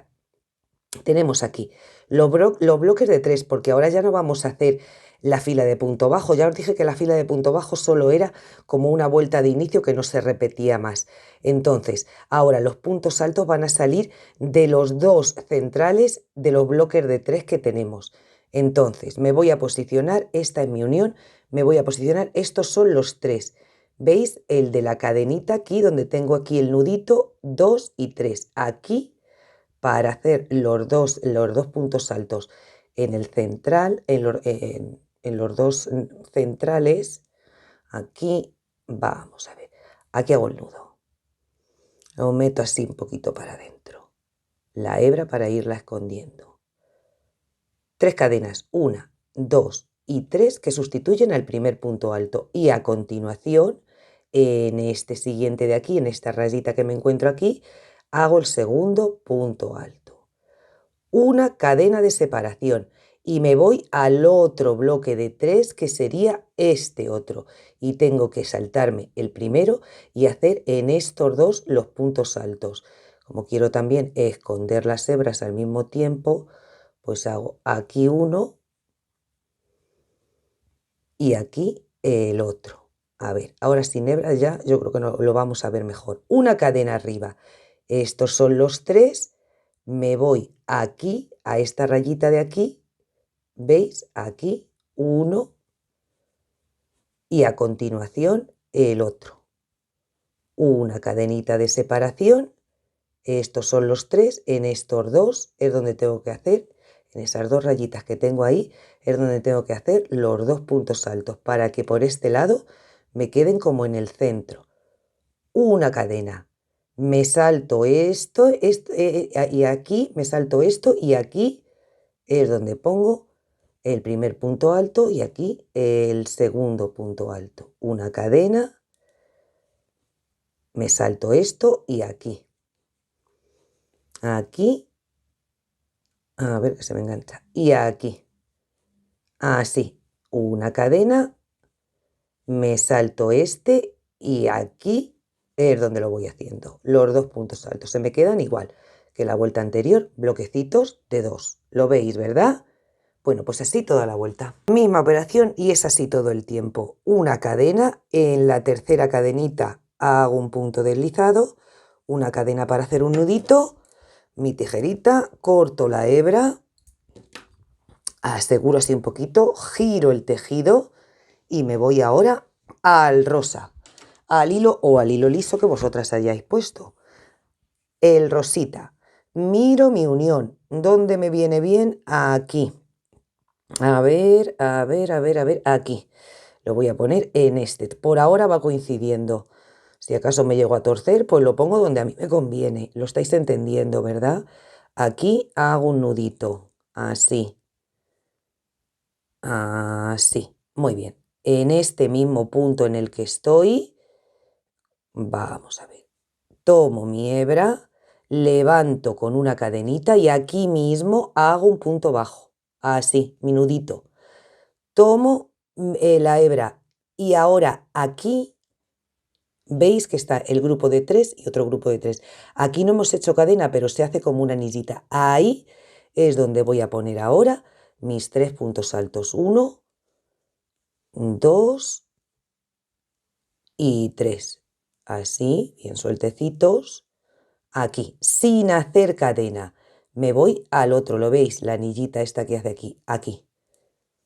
tenemos aquí los bloques de 3, porque ahora ya no vamos a hacer la fila de punto bajo. Ya os dije que la fila de punto bajo solo era como una vuelta de inicio que no se repetía más. Entonces, ahora los puntos altos van a salir de los dos centrales de los bloques de 3 que tenemos. Entonces, me voy a posicionar, esta es mi unión, me voy a posicionar, estos son los 3. ¿Veis? El de la cadenita aquí, donde tengo aquí el nudito, 2 y 3. Aquí, para hacer los dos puntos altos en el central, en los dos centrales, aquí, vamos a ver, aquí hago el nudo. Lo meto así un poquito para adentro. La hebra para irla escondiendo. 3 cadenas, 1, 2 y 3 que sustituyen al primer punto alto. Y a continuación, en este siguiente de aquí, en esta rayita que me encuentro aquí, hago el segundo punto alto. Una cadena de separación y me voy al otro bloque de 3 que sería este otro. Y tengo que saltarme el primero y hacer en estos dos los puntos altos. Como quiero también esconder las hebras al mismo tiempo, pues hago aquí uno y aquí el otro. A ver, ahora sin hebras ya yo creo que no, lo vamos a ver mejor. Una cadena arriba. Estos son los 3. Me voy aquí, a esta rayita de aquí. ¿Veis? Aquí uno y a continuación el otro. Una cadenita de separación. Estos son los 3. En estos dos es donde tengo que hacer, en esas dos rayitas que tengo ahí, es donde tengo que hacer los dos puntos altos para que por este lado me queden como en el centro. Una cadena. Me salto esto, y aquí me salto esto y aquí es donde pongo el primer punto alto y aquí el segundo punto alto. Una cadena, me salto esto y aquí. Aquí, a ver que se me engancha, y aquí. Así, una cadena, me salto este y aquí es donde lo voy haciendo. Los dos puntos altos se me quedan igual que la vuelta anterior, bloquecitos de 2. ¿Lo veis, verdad? Bueno, pues así toda la vuelta. Misma operación y es así todo el tiempo. Una cadena, en la tercera cadenita hago un punto deslizado, una cadena para hacer un nudito, mi tijerita, corto la hebra, aseguro así un poquito, giro el tejido y me voy ahora al rosa, al hilo o al hilo liso que vosotras hayáis puesto. El rosita. Miro mi unión. ¿Dónde me viene bien? Aquí. A ver, aquí. Lo voy a poner en este. Por ahora va coincidiendo. Si acaso me llego a torcer, pues lo pongo donde a mí me conviene. Lo estáis entendiendo, ¿verdad? Aquí hago un nudito. Así. Así. Muy bien. En este mismo punto en el que estoy, vamos a ver. Tomo mi hebra, levanto con una cadenita y aquí mismo hago un punto bajo. Así, mi nudito. Tomo la hebra y ahora aquí veis que está el grupo de 3 y otro grupo de 3. Aquí no hemos hecho cadena, pero se hace como una anillita. Ahí es donde voy a poner ahora mis 3 puntos altos. 1, 2 y 3. Así, bien sueltecitos. Aquí, sin hacer cadena. Me voy al otro, ¿lo veis? La anillita esta que hace aquí, aquí.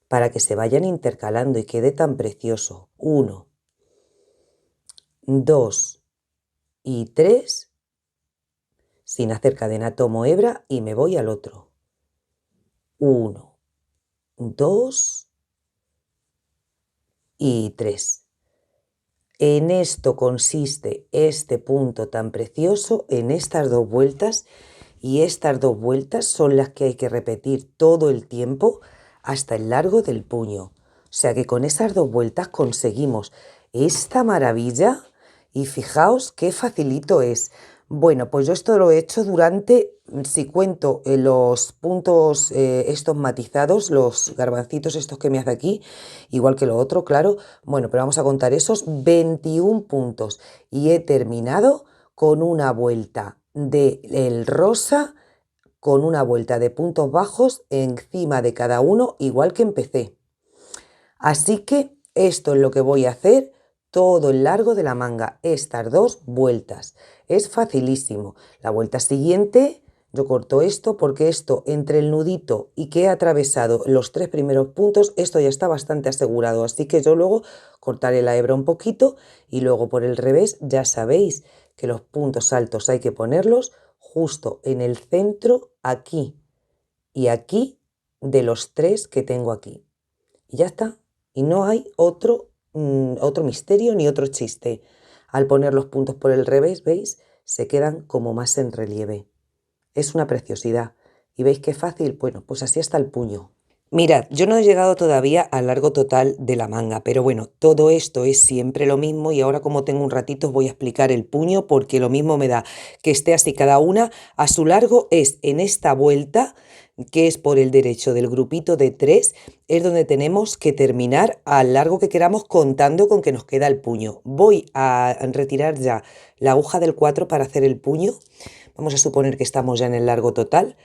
Para que se vayan intercalando y quede tan precioso. 1, 2 y 3. Sin hacer cadena tomo hebra y me voy al otro. 1, 2 y 3. En esto consiste este punto tan precioso, en estas dos vueltas, y estas dos vueltas son las que hay que repetir todo el tiempo hasta el largo del puño. O sea que con esas dos vueltas conseguimos esta maravilla y fijaos qué facilito es. Bueno, pues yo esto lo he hecho durante, si cuento los puntos estos matizados, los garbancitos estos que me hace aquí, igual que lo otro, claro. Bueno, pero vamos a contar esos 21 puntos y he terminado con una vuelta del rosa con una vuelta de puntos bajos encima de cada uno, igual que empecé. Así que esto es lo que voy a hacer todo el largo de la manga, estas 2 vueltas. Es facilísimo. La vuelta siguiente yo corto esto porque esto entre el nudito y que he atravesado los 3 primeros puntos, esto ya está bastante asegurado. Así que yo luego cortaré la hebra un poquito y luego por el revés ya sabéis que los puntos altos hay que ponerlos justo en el centro, aquí y aquí, de los 3 que tengo aquí. Y ya está. Y no hay otro misterio ni otro chiste. Al poner los puntos por el revés, ¿veis? Se quedan como más en relieve. Es una preciosidad. ¿Y veis qué fácil? Bueno, pues así está el puño. Mirad, yo no he llegado todavía al largo total de la manga, pero bueno, todo esto es siempre lo mismo y ahora como tengo un ratito os voy a explicar el puño porque lo mismo me da que esté así cada una a su largo es en esta vuelta que es por el derecho del grupito de 3, es donde tenemos que terminar al largo que queramos contando con que nos queda el puño. Voy a retirar ya la aguja del 4 para hacer el puño. Vamos a suponer que estamos ya en el largo total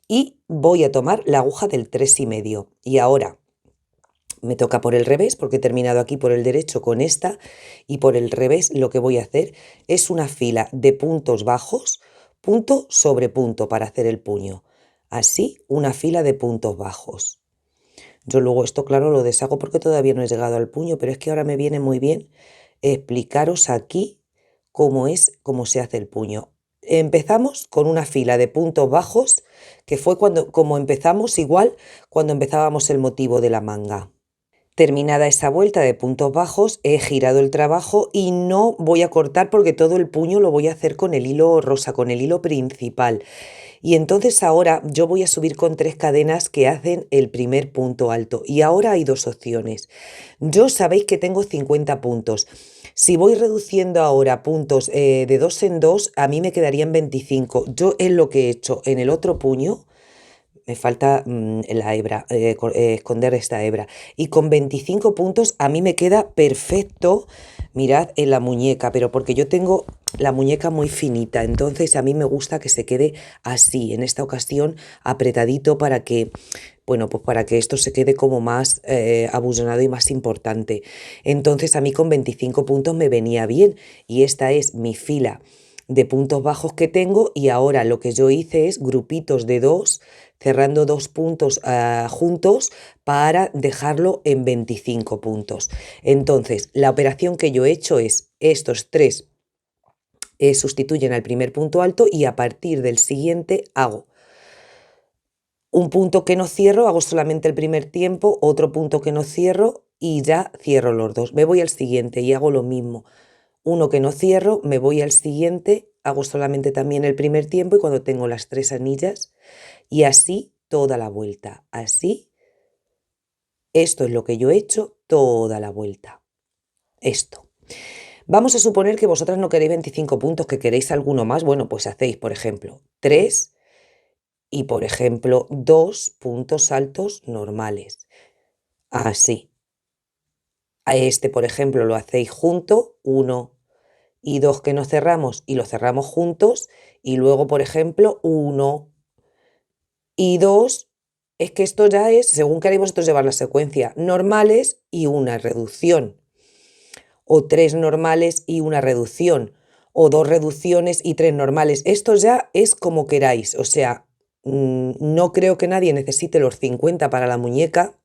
y voy a tomar la aguja del 3,5. Y ahora me toca por el revés porque he terminado aquí por el derecho con esta y por el revés lo que voy a hacer es una fila de puntos bajos, punto sobre punto para hacer el puño. Así, una fila de puntos bajos. Yo luego esto, claro, lo deshago porque todavía no he llegado al puño, pero es que ahora me viene muy bien explicaros aquí cómo se hace el puño. Empezamos con una fila de puntos bajos, que fue como empezamos igual cuando empezábamos el motivo de la manga. Terminada esa vuelta de puntos bajos, he girado el trabajo y no voy a cortar porque todo el puño lo voy a hacer con el hilo rosa, con el hilo principal. Y entonces ahora yo voy a subir con 3 cadenas que hacen el primer punto alto. Y ahora hay 2 opciones. Yo sabéis que tengo 50 puntos. Si voy reduciendo ahora puntos de 2 en 2, a mí me quedarían 25. Yo es lo que he hecho en el otro puño. Me falta la hebra, esconder esta hebra. Y con 25 puntos a mí me queda perfecto, mirad, en la muñeca, pero porque yo tengo la muñeca muy finita, entonces a mí me gusta que se quede así, en esta ocasión apretadito para que, bueno, pues para que esto se quede como más abullonado y más importante. Entonces a mí con 25 puntos me venía bien y esta es mi fila de puntos bajos que tengo y ahora lo que yo hice es grupitos de 2 cerrando 2 puntos juntos para dejarlo en 25 puntos. Entonces, la operación que yo he hecho es estos 3 sustituyen al primer punto alto y a partir del siguiente hago un punto que no cierro, hago solamente el primer tiempo, otro punto que no cierro y ya cierro los 2. Me voy al siguiente y hago lo mismo. Uno que no cierro, me voy al siguiente, hago solamente también el primer tiempo y cuando tengo las 3 anillas y así toda la vuelta. Así, esto es lo que yo he hecho toda la vuelta. Esto. Vamos a suponer que vosotras no queréis 25 puntos, que queréis alguno más. Bueno, pues hacéis, por ejemplo, 3 y, por ejemplo, 2 puntos altos normales. Así. A este, por ejemplo, lo hacéis junto, 1 y 2 que no cerramos y lo cerramos juntos. Y luego, por ejemplo, 1 y 2, es que esto ya es, según queréis vosotros llevar la secuencia, normales y una reducción. O 3 normales y una reducción. O 2 reducciones y 3 normales. Esto ya es como queráis. O sea, no creo que nadie necesite los 50 para la muñeca,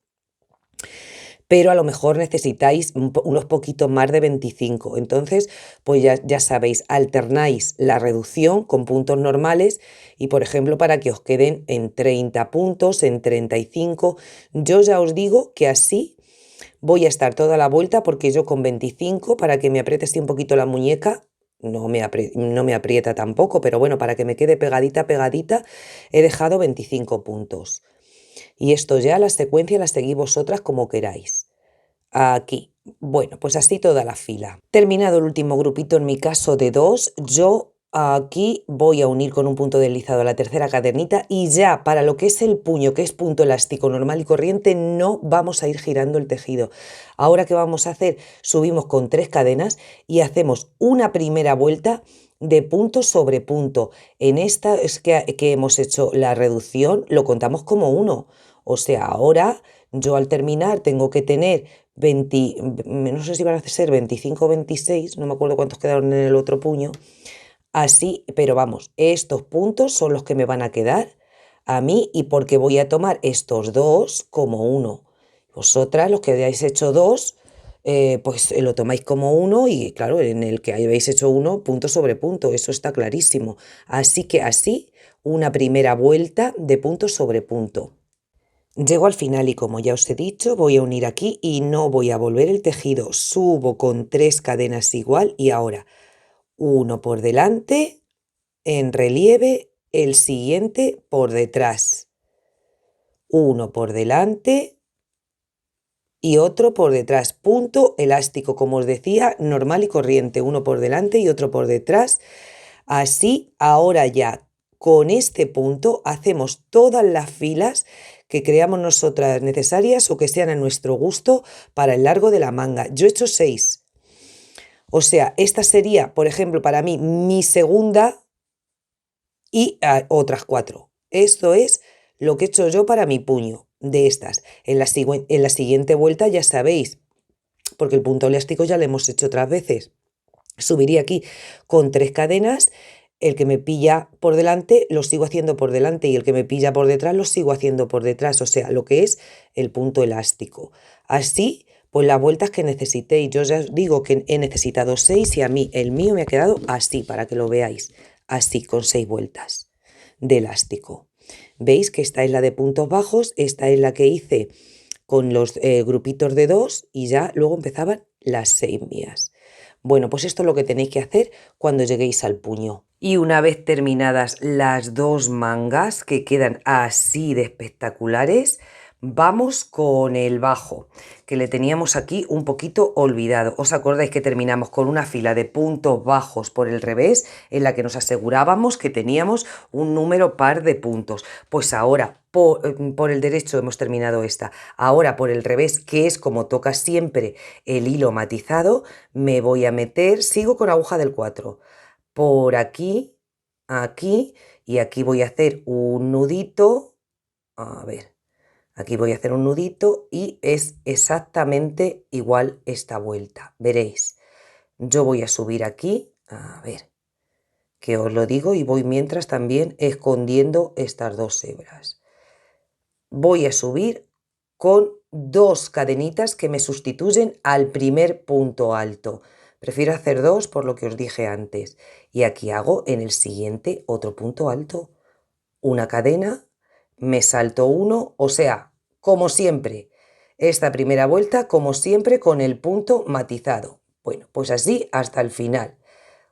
pero a lo mejor necesitáis unos poquitos más de 25. Entonces, pues ya sabéis, alternáis la reducción con puntos normales y, por ejemplo, para que os queden en 30 puntos, en 35. Yo ya os digo que así voy a estar toda la vuelta porque yo con 25, para que me apriete así un poquito la muñeca, no me aprieta tampoco, pero bueno, para que me quede pegadita, he dejado 25 puntos. Y esto ya, la secuencia la seguís vosotras como queráis. Aquí. Bueno, pues así toda la fila. Terminado el último grupito, en mi caso de 2, yo aquí voy a unir con un punto deslizado a la tercera cadenita y ya para lo que es el puño, que es punto elástico normal y corriente, no vamos a ir girando el tejido. Ahora, ¿qué vamos a hacer? Subimos con 3 cadenas y hacemos una primera vuelta de punto sobre punto. En esta es que hemos hecho la reducción, lo contamos como 1. O sea, ahora yo al terminar tengo que tener 20, no sé si van a ser 25 o 26, no me acuerdo cuántos quedaron en el otro puño. Así, pero vamos, estos puntos son los que me van a quedar a mí y porque voy a tomar estos dos como 1. Vosotras, los que hayáis hecho 2, pues lo tomáis como 1 y claro, en el que habéis hecho 1, punto sobre punto, eso está clarísimo. Así que así, una primera vuelta de punto sobre punto. Llego al final y como ya os he dicho, voy a unir aquí y no voy a volver el tejido. Subo con 3 cadenas igual y ahora uno por delante, en relieve, el siguiente por detrás. Uno por delante y otro por detrás. Punto elástico, como os decía, normal y corriente. Uno por delante y otro por detrás. Así, ahora ya, con este punto hacemos todas las filas que creamos nosotras necesarias o que sean a nuestro gusto para el largo de la manga. Yo he hecho 6. O sea, esta sería, por ejemplo, para mí mi segunda y otras 4. Esto es lo que he hecho yo para mi puño de estas. En la siguiente vuelta ya sabéis, porque el punto elástico ya lo hemos hecho otras veces. Subiría aquí con 3 cadenas, el que me pilla por delante lo sigo haciendo por delante y el que me pilla por detrás lo sigo haciendo por detrás, o sea, lo que es el punto elástico. Así, pues las vueltas que necesitéis. Yo ya os digo que he necesitado 6 y a mí el mío me ha quedado así, para que lo veáis, así, con 6 vueltas de elástico. Veis que esta es la de puntos bajos, esta es la que hice con los grupitos de 2 y ya luego empezaban las 6 mías. Bueno, pues esto es lo que tenéis que hacer cuando lleguéis al puño. Y una vez terminadas las 2 mangas, que quedan así de espectaculares, vamos con el bajo, que le teníamos aquí un poquito olvidado. ¿Os acordáis que terminamos con una fila de puntos bajos por el revés, en la que nos asegurábamos que teníamos un número par de puntos? Pues ahora por el derecho hemos terminado esta. Ahora por el revés, que es como toca siempre el hilo matizado, me voy a meter, sigo con aguja del 4, por aquí, aquí, y aquí voy a hacer un nudito. A ver, aquí voy a hacer un nudito y es exactamente igual esta vuelta. Veréis, yo voy a subir aquí, a ver, que os lo digo, y voy mientras también escondiendo estas 2 hebras. Voy a subir con 2 cadenitas que me sustituyen al primer punto alto. Prefiero hacer 2 por lo que os dije antes. Y aquí hago en el siguiente otro punto alto. Una cadena, me salto 1, o sea, como siempre. Esta primera vuelta, como siempre, con el punto matizado. Bueno, pues así hasta el final.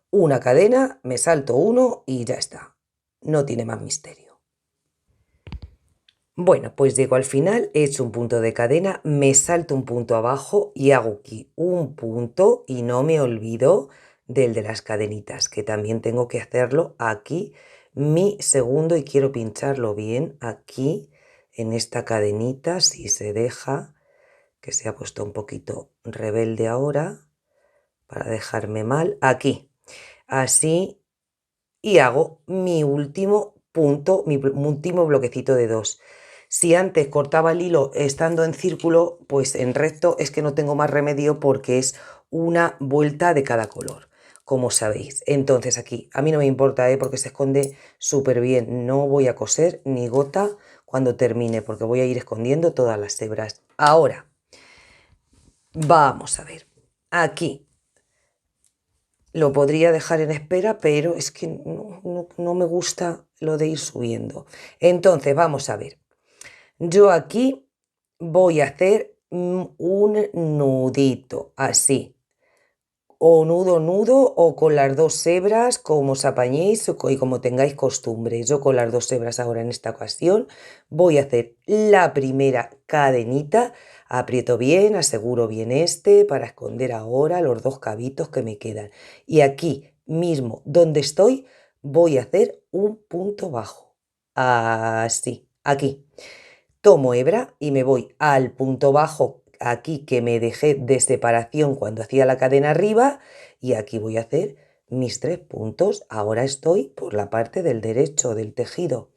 Una cadena, me salto 1 y ya está. No tiene más misterio. Bueno, pues llego al final, he hecho un punto de cadena, me salto un punto abajo y hago aquí un punto y no me olvido del de las cadenitas, que también tengo que hacerlo aquí, mi segundo, y quiero pincharlo bien aquí en esta cadenita, si se deja, que se ha puesto un poquito rebelde ahora, para dejarme mal, aquí, así, y hago mi último punto, mi último bloquecito de 2. Si antes cortaba el hilo estando en círculo, pues en recto es que no tengo más remedio porque es una vuelta de cada color, como sabéis. Entonces aquí, a mí no me importa, porque se esconde súper bien. No voy a coser ni gota cuando termine, porque voy a ir escondiendo todas las hebras. Ahora, vamos a ver. Aquí lo podría dejar en espera, pero es que no me gusta lo de ir subiendo. Entonces, vamos a ver. Yo aquí voy a hacer un nudito, así. O nudo o con las 2 hebras, como os apañéis y como tengáis costumbre. Yo con las 2 hebras ahora en esta ocasión voy a hacer la primera cadenita. Aprieto bien, aseguro bien este para esconder ahora los 2 cabitos que me quedan. Y aquí mismo donde estoy voy a hacer un punto bajo. Así, aquí. Tomo hebra y me voy al punto bajo aquí que me dejé de separación cuando hacía la cadena arriba y aquí voy a hacer mis 3 puntos. Ahora estoy por la parte del derecho del tejido,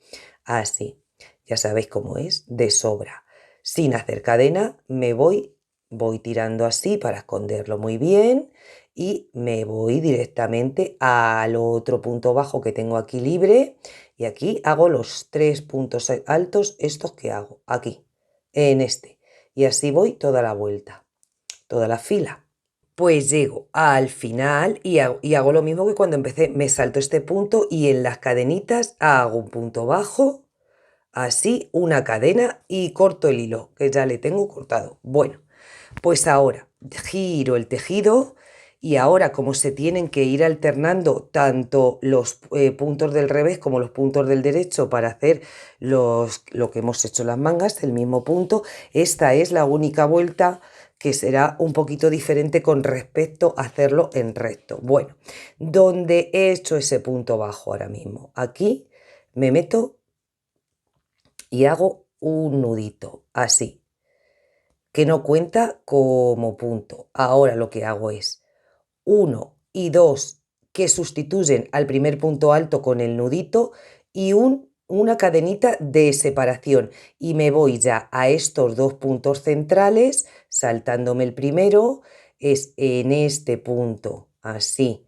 así, ya sabéis cómo es, de sobra. Sin hacer cadena voy tirando así para esconderlo muy bien y me voy directamente al otro punto bajo que tengo aquí libre y aquí hago los 3 puntos altos estos que hago aquí, en este, y así voy toda la vuelta, toda la fila. Pues llego al final y hago lo mismo que cuando empecé, me salto este punto y en las cadenitas hago un punto bajo, así una cadena y corto el hilo, que ya le tengo cortado. Bueno, pues ahora giro el tejido y ahora como se tienen que ir alternando tanto los puntos del revés como los puntos del derecho para hacer lo que hemos hecho en las mangas, el mismo punto, esta es la única vuelta que será un poquito diferente con respecto a hacerlo en recto. Bueno, donde he hecho ese punto bajo ahora mismo, aquí me meto y hago un nudito, así, que no cuenta como punto. Ahora lo que hago es 1 y 2 que sustituyen al primer punto alto con el nudito y una cadenita de separación y me voy ya a estos 2 puntos centrales saltándome el primero, es en este punto, así,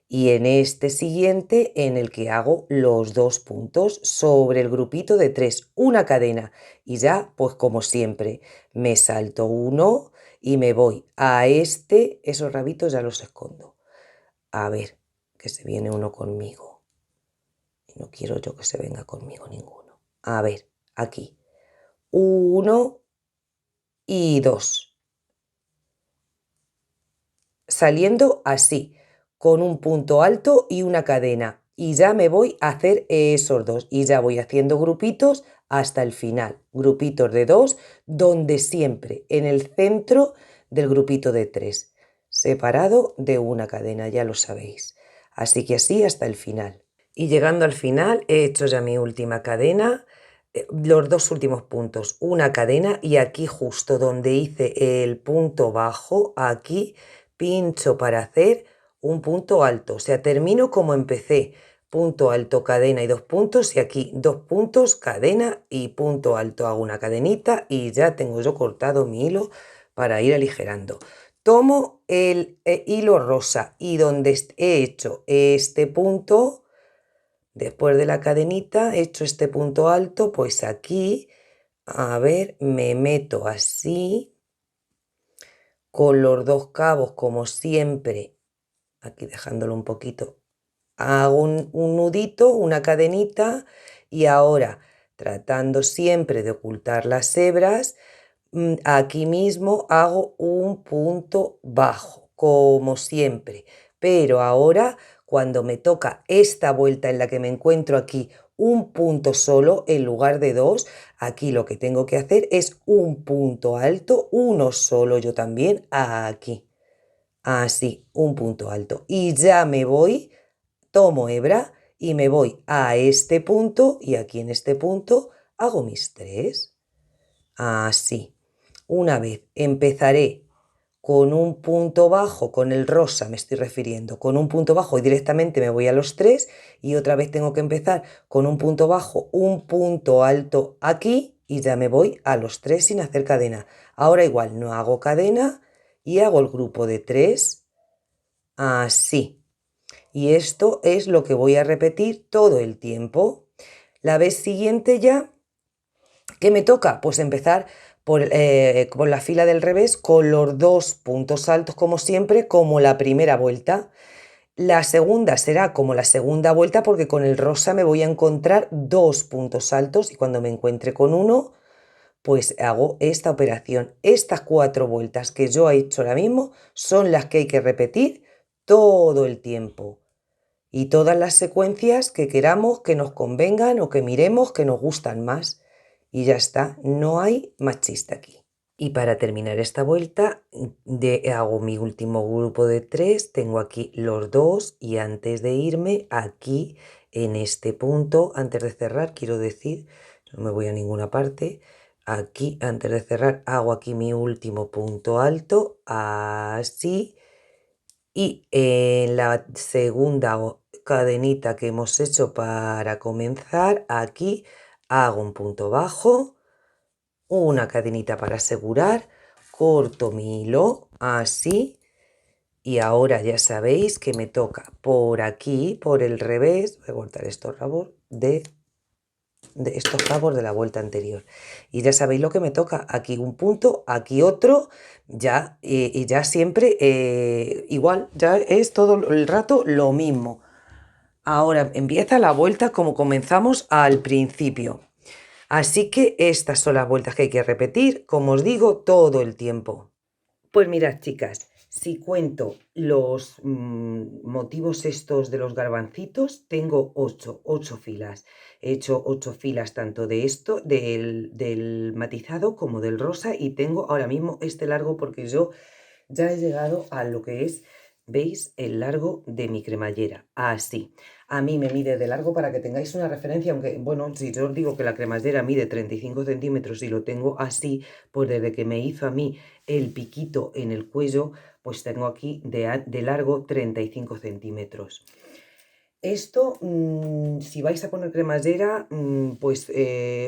y en este siguiente en el que hago los 2 puntos sobre el grupito de 3, una cadena y ya pues como siempre me salto uno y me voy a este, esos rabitos ya los escondo. A ver, que se viene uno conmigo. Y no quiero yo que se venga conmigo ninguno. A ver, aquí. 1 y 2. Saliendo así, con un punto alto y una cadena. Y ya me voy a hacer esos 2. Y ya voy haciendo grupitos hasta el final. Grupitos de 2, donde siempre en el centro del grupito de 3. Separado de una cadena, ya lo sabéis. Así que así hasta el final. Y llegando al final he hecho ya mi última cadena, los 2 últimos puntos, una cadena y aquí justo donde hice el punto bajo, aquí pincho para hacer un punto alto. O sea, termino como empecé, punto alto, cadena y 2 puntos y aquí 2 puntos, cadena y punto alto. Hago una cadenita y ya tengo yo cortado mi hilo para ir aligerando. Tomo el hilo rosa y donde he hecho este punto, después de la cadenita, he hecho este punto alto, pues aquí, a ver, me meto así, con los 2 cabos como siempre, aquí dejándolo un poquito, hago un nudito, una cadenita y ahora, tratando siempre de ocultar las hebras, aquí mismo hago un punto bajo, como siempre, pero ahora cuando me toca esta vuelta en la que me encuentro aquí un punto solo en lugar de 2, aquí lo que tengo que hacer es un punto alto, uno solo yo también, aquí, así, un punto alto. Y ya me voy, tomo hebra y me voy a este punto y aquí en este punto hago mis 3, así. Una vez empezaré con un punto bajo, con el rosa me estoy refiriendo, con un punto bajo y directamente me voy a los 3 y otra vez tengo que empezar con un punto bajo, un punto alto aquí y ya me voy a los 3 sin hacer cadena. Ahora igual no hago cadena y hago el grupo de 3 así. Y esto es lo que voy a repetir todo el tiempo. La vez siguiente ya, ¿qué me toca? Pues empezar por la fila del revés con los 2 puntos altos como siempre, como la primera vuelta. La segunda será como la segunda vuelta porque con el rosa me voy a encontrar 2 puntos altos y cuando me encuentre con uno, pues hago esta operación. Estas 4 vueltas que yo he hecho ahora mismo son las que hay que repetir todo el tiempo. Y todas las secuencias que queramos, que nos convengan o que miremos que nos gustan más. Y ya está, no hay más chiste aquí. Y para terminar esta vuelta hago mi último grupo de 3, tengo aquí los 2 y antes de irme aquí en este punto, antes de cerrar, quiero decir, no me voy a ninguna parte, aquí antes de cerrar hago aquí mi último punto alto, así, Y en la segunda cadenita que hemos hecho para comenzar, aquí hago un punto bajo, una cadenita para asegurar, corto mi hilo así y ahora ya sabéis que me toca por aquí, por el revés, voy a cortar estos rabos de estos rabos de la vuelta anterior. Y ya sabéis lo que me toca, aquí un punto, aquí otro, ya, y ya siempre igual, ya es todo el rato lo mismo. Ahora empieza la vuelta como comenzamos al principio. Así que estas son las vueltas que hay que repetir, como os digo, todo el tiempo. Pues mirad, chicas, si cuento los motivos estos de los garbancitos, tengo 8 filas. He hecho 8 filas tanto de esto, del matizado como del rosa y tengo ahora mismo este largo porque yo ya he llegado a lo que es, ¿veis? El largo de mi cremallera. Así. A mí me mide de largo para que tengáis una referencia, aunque, bueno, si yo os digo que la cremallera mide 35 centímetros y lo tengo así, pues desde que me hizo a mí el piquito en el cuello, pues tengo aquí de largo 35 centímetros. Esto, si vais a poner cremallera, pues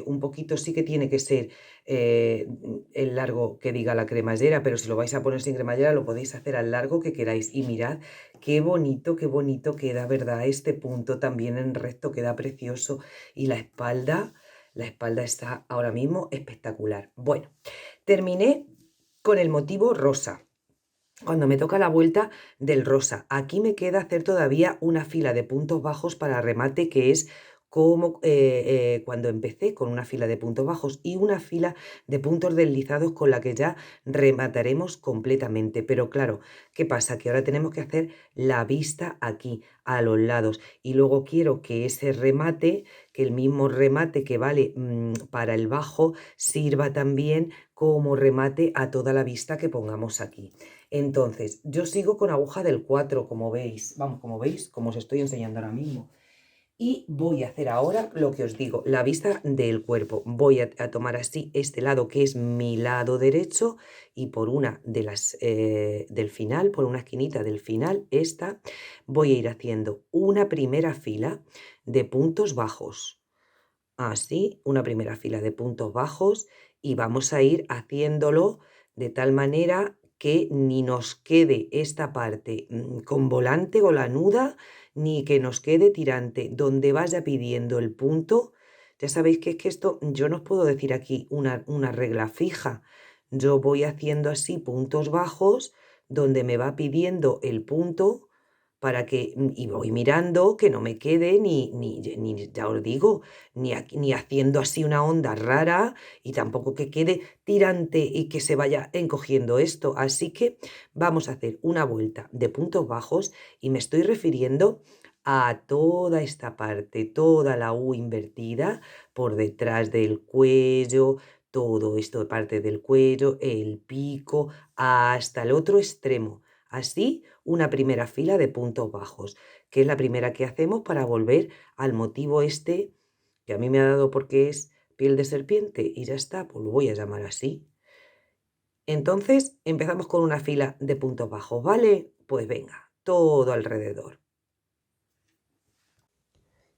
un poquito sí que tiene que ser el largo que diga la cremallera, pero si lo vais a poner sin cremallera lo podéis hacer al largo que queráis. Y mirad qué bonito queda, ¿verdad? Este punto también en recto queda precioso. Y la espalda está ahora mismo espectacular. Bueno, terminé con el motivo rosa. Cuando me toca la vuelta del rosa, aquí me queda hacer todavía una fila de puntos bajos para remate, que es como cuando empecé con una fila de puntos bajos y una fila de puntos deslizados con la que ya remataremos completamente. Pero claro, ¿qué pasa? Que ahora tenemos que hacer la vista aquí, a los lados. Y luego quiero que ese remate, que el mismo remate que vale para el bajo, sirva también como remate a toda la vista que pongamos aquí. Entonces, yo sigo con aguja del 4, como veis, vamos, como veis, como os estoy enseñando ahora mismo. Y voy a hacer ahora lo que os digo, la vista del cuerpo. Voy a tomar así este lado que es mi lado derecho y por una de las del final, por una esquinita del final, esta, voy a ir haciendo una primera fila de puntos bajos. Así, una primera fila de puntos bajos y vamos a ir haciéndolo de tal manera que ni nos quede esta parte con volante o lanuda, ni que nos quede tirante. Donde vaya pidiendo el punto, ya sabéis que es que esto, yo no os puedo decir aquí una regla fija. Yo voy haciendo así puntos bajos donde me va pidiendo el punto para que, y voy mirando que no me quede ni ya os digo, ni haciendo así una onda rara y tampoco que quede tirante y que se vaya encogiendo esto. Así que vamos a hacer una vuelta de puntos bajos y me estoy refiriendo a toda esta parte, toda la U invertida por detrás del cuello, todo esto parte del cuello, el pico, hasta el otro extremo. Así, una primera fila de puntos bajos, que es la primera que hacemos para volver al motivo este que a mí me ha dado porque es piel de serpiente y ya está, pues lo voy a llamar así. Entonces empezamos con una fila de puntos bajos, ¿vale? Pues venga, todo alrededor.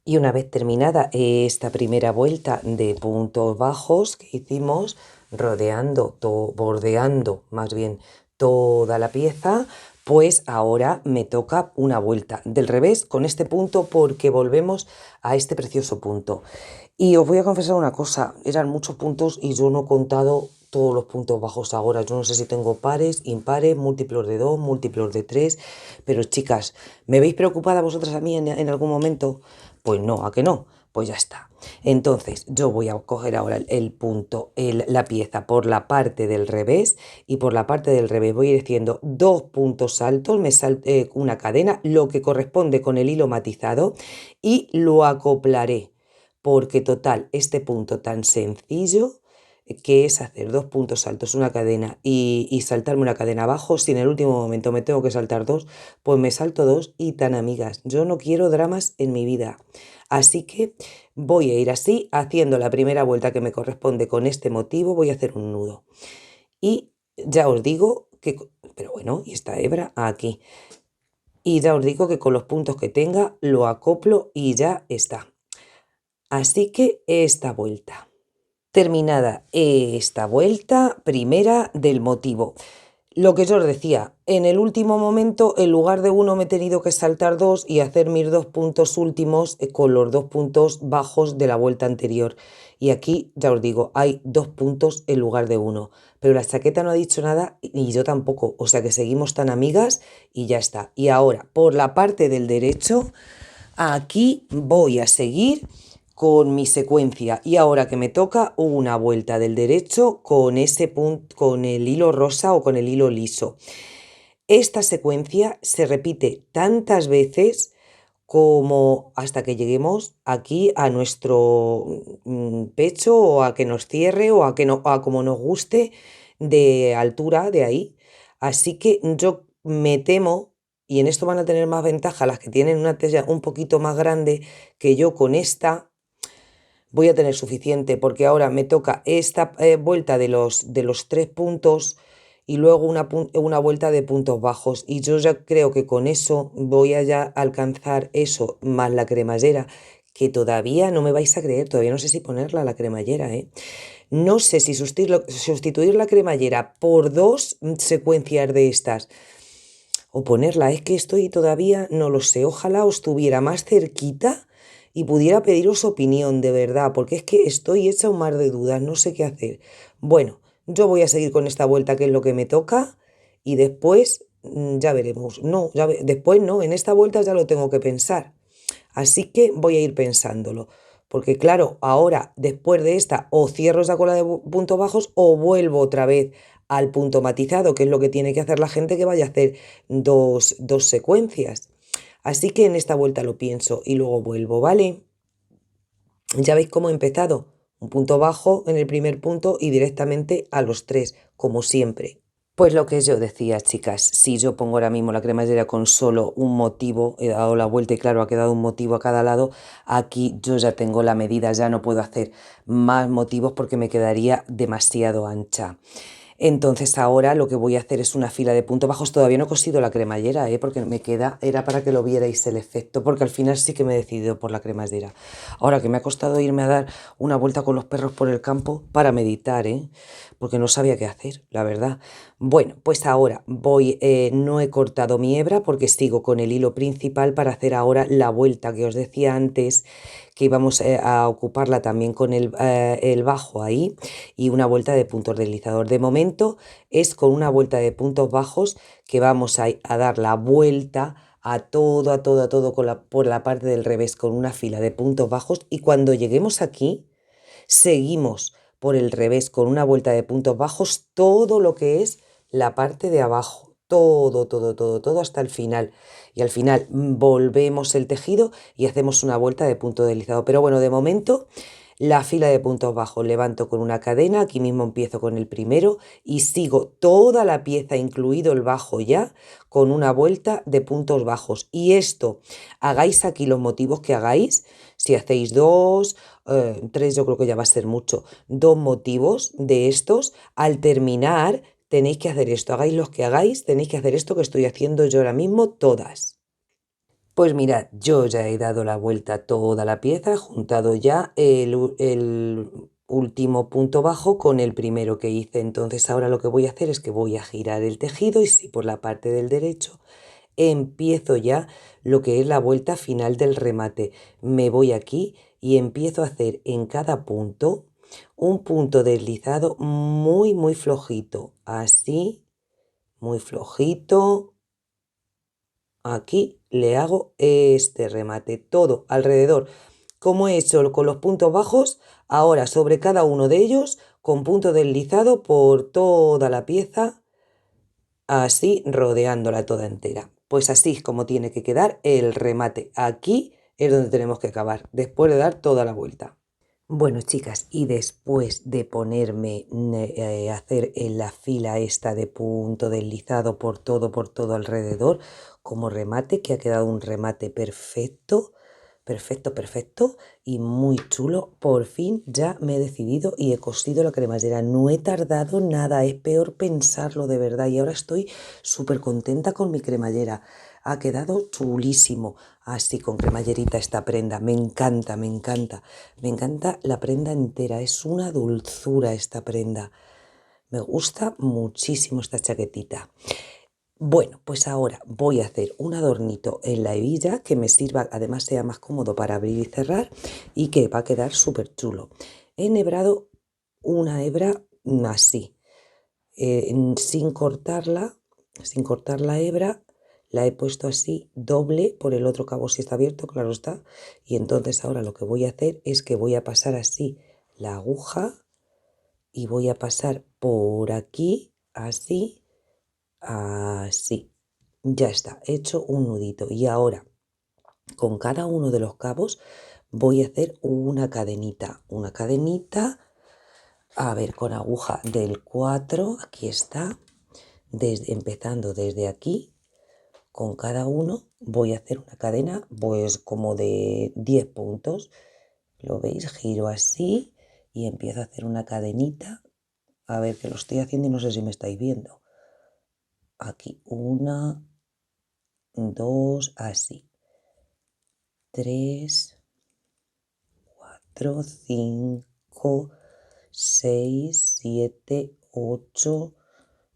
Y una vez terminada esta primera vuelta de puntos bajos que hicimos, rodeando, bordeando más bien toda la pieza, pues ahora me toca una vuelta del revés con este punto porque volvemos a este precioso punto. Y os voy a confesar una cosa, eran muchos puntos y yo no he contado todos los puntos bajos ahora. Yo no sé si tengo pares, impares, múltiplos de 2, múltiplos de 3, pero chicas, ¿me veis preocupada vosotras a mí en algún momento? Pues no, ¿a que no? Pues ya está. Entonces yo voy a coger ahora el punto, la pieza por la parte del revés y por la parte del revés voy a ir haciendo 2 puntos altos, una cadena, lo que corresponde con el hilo matizado y lo acoplaré porque total, este punto tan sencillo que es hacer 2 puntos altos, una cadena y saltarme una cadena abajo, si en el último momento me tengo que saltar 2, pues me salto 2 y tan amigas, yo no quiero dramas en mi vida. Así que voy a ir así, haciendo la primera vuelta que me corresponde con este motivo, voy a hacer un nudo. Y ya os digo que, pero bueno, y esta hebra aquí. y ya os digo que con los puntos que tenga lo acoplo y ya está. Así que esta vuelta. Terminada esta vuelta primera del motivo. Lo que yo os decía, en el último momento, en lugar de uno me he tenido que saltar dos y hacer mis 2 puntos últimos con los 2 puntos bajos de la vuelta anterior. Y aquí, ya os digo, hay 2 puntos en lugar de uno. Pero la chaqueta no ha dicho nada y yo tampoco. O sea que seguimos tan amigas y ya está. Y ahora, por la parte del derecho, aquí voy a seguir con mi secuencia y ahora que me toca una vuelta del derecho con ese punto, con el hilo rosa o con el hilo liso. Esta secuencia se repite tantas veces como hasta que lleguemos aquí a nuestro pecho o a que nos cierre o a que no, a como nos guste de altura de ahí. Así que yo me temo, y en esto van a tener más ventaja las que tienen una talla un poquito más grande, que yo con esta voy a tener suficiente porque ahora me toca esta vuelta de los 3 puntos y luego una vuelta de puntos bajos y yo ya creo que con eso voy a ya alcanzar eso más la cremallera, que todavía no me vais a creer, todavía no sé si ponerla la cremallera, ¿eh? No sé si sustituir la cremallera por 2 secuencias de estas o ponerla, es que estoy todavía, no lo sé, ojalá os tuviera más cerquita y pudiera pediros opinión de verdad, porque es que estoy hecha un mar de dudas, no sé qué hacer. Bueno, yo voy a seguir con esta vuelta que es lo que me toca y después ya veremos. No, después no, en esta vuelta ya lo tengo que pensar. Así que voy a ir pensándolo. Porque claro, ahora después de esta o cierro esa cola de puntos bajos o vuelvo otra vez al punto matizado, que es lo que tiene que hacer la gente que vaya a hacer dos secuencias. Así que en esta vuelta lo pienso y luego vuelvo, ¿vale? Ya veis cómo he empezado. Un punto bajo en el primer punto y directamente a los 3, como siempre. Pues lo que yo decía, chicas, si yo pongo ahora mismo la cremallera con solo un motivo, he dado la vuelta y claro, ha quedado un motivo a cada lado, aquí yo ya tengo la medida, ya no puedo hacer más motivos porque me quedaría demasiado ancha. Entonces ahora lo que voy a hacer es una fila de puntos bajos. Todavía no he cosido la cremallera, porque me queda, era para que lo vierais el efecto, porque al final sí que me he decidido por la cremallera. Ahora que me ha costado irme a dar una vuelta con los perros por el campo para meditar, porque no sabía qué hacer, la verdad. Bueno, pues ahora voy, no he cortado mi hebra porque sigo con el hilo principal para hacer ahora la vuelta que os decía antes, que íbamos a ocuparla también con el bajo ahí y una vuelta de puntos deslizador. De momento es con una vuelta de puntos bajos que vamos a dar la vuelta a todo por la parte del revés con una fila de puntos bajos y cuando lleguemos aquí seguimos por el revés con una vuelta de puntos bajos todo lo que es la parte de abajo, todo hasta el final. Y al final volvemos el tejido y hacemos una vuelta de punto deslizado. Pero bueno, de momento la fila de puntos bajos levanto con una cadena, aquí mismo empiezo con el primero y sigo toda la pieza, incluido el bajo ya, con una vuelta de puntos bajos. Y esto, hagáis aquí los motivos que hagáis, si hacéis 2, 3 yo creo que ya va a ser mucho, 2 motivos de estos, al terminar tenéis que hacer esto, hagáis los que hagáis, tenéis que hacer esto que estoy haciendo yo ahora mismo todas. Pues mirad, yo ya he dado la vuelta a toda la pieza, he juntado ya el último punto bajo con el primero que hice. Entonces ahora lo que voy a hacer es que voy a girar el tejido y si por la parte del derecho empiezo ya lo que es la vuelta final del remate. Me voy aquí y empiezo a hacer en cada punto un punto deslizado muy flojito. Así, muy flojito. Aquí le hago este remate, todo alrededor. Como he hecho con los puntos bajos, ahora sobre cada uno de ellos con punto deslizado por toda la pieza, así rodeándola toda entera. Pues así es como tiene que quedar el remate. Aquí es donde tenemos que acabar, después de dar toda la vuelta. Bueno, chicas, y después de ponerme a hacer en la fila esta de punto deslizado por todo alrededor, como remate, que ha quedado un remate perfecto, perfecto y muy chulo, por fin ya me he decidido y he cosido la cremallera. No he tardado nada, es peor pensarlo de verdad y ahora estoy súper contenta con mi cremallera. Ha quedado chulísimo, así con cremallerita esta prenda. Me encanta, me encanta. Me encanta la prenda entera, es una dulzura esta prenda. Me gusta muchísimo esta chaquetita. Bueno, pues ahora voy a hacer un adornito en la hebilla que me sirva, además sea más cómodo para abrir y cerrar y que va a quedar súper chulo. He enhebrado una hebra así, sin cortar la hebra, la he puesto así doble por el otro cabo si está abierto, claro está. Y entonces ahora lo que voy a hacer es que voy a pasar así la aguja y voy a pasar por aquí, así. Así, ya está, hecho un nudito. Y ahora, con cada uno de los cabos, voy a hacer una cadenita. A ver, con aguja del 4, aquí está, empezando desde aquí, con cada uno voy a hacer una cadena, pues como de 10 puntos. ¿Lo veis? Giro así y empiezo a hacer una cadenita. A ver, que lo estoy haciendo y no sé si me estáis viendo. Aquí, 1, 2, así, 3, 4, 5, 6, 7, 8,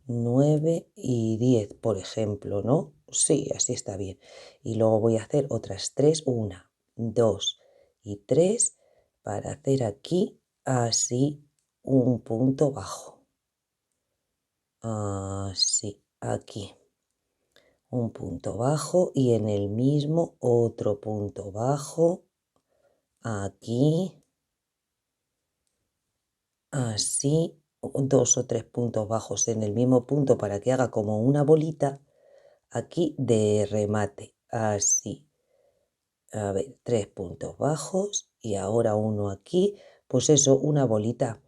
9 y 10, por ejemplo, ¿no? Sí, así está bien. Y luego voy a hacer otras 3, 1, 2 y 3 para hacer aquí así un punto bajo. Así, aquí. Un punto bajo y en el mismo otro punto bajo, aquí, así, 2 o 3 puntos bajos en el mismo punto para que haga como una bolita, aquí de remate, así. A ver, 3 puntos bajos y ahora uno aquí, pues eso, una bolita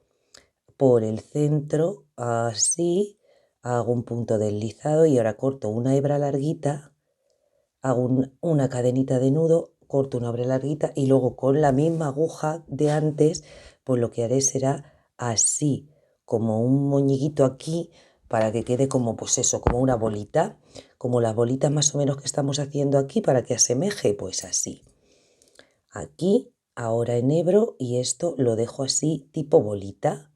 por el centro, así, hago un punto deslizado y ahora corto una hebra larguita. Hago una cadenita de nudo, corto una hebra larguita y luego con la misma aguja de antes, pues lo que haré será así, como un moñiguito aquí, para que quede como, pues eso, como una bolita, como las bolitas más o menos que estamos haciendo aquí, para que asemeje, pues así. Aquí, ahora enhebro y esto lo dejo así, tipo bolita,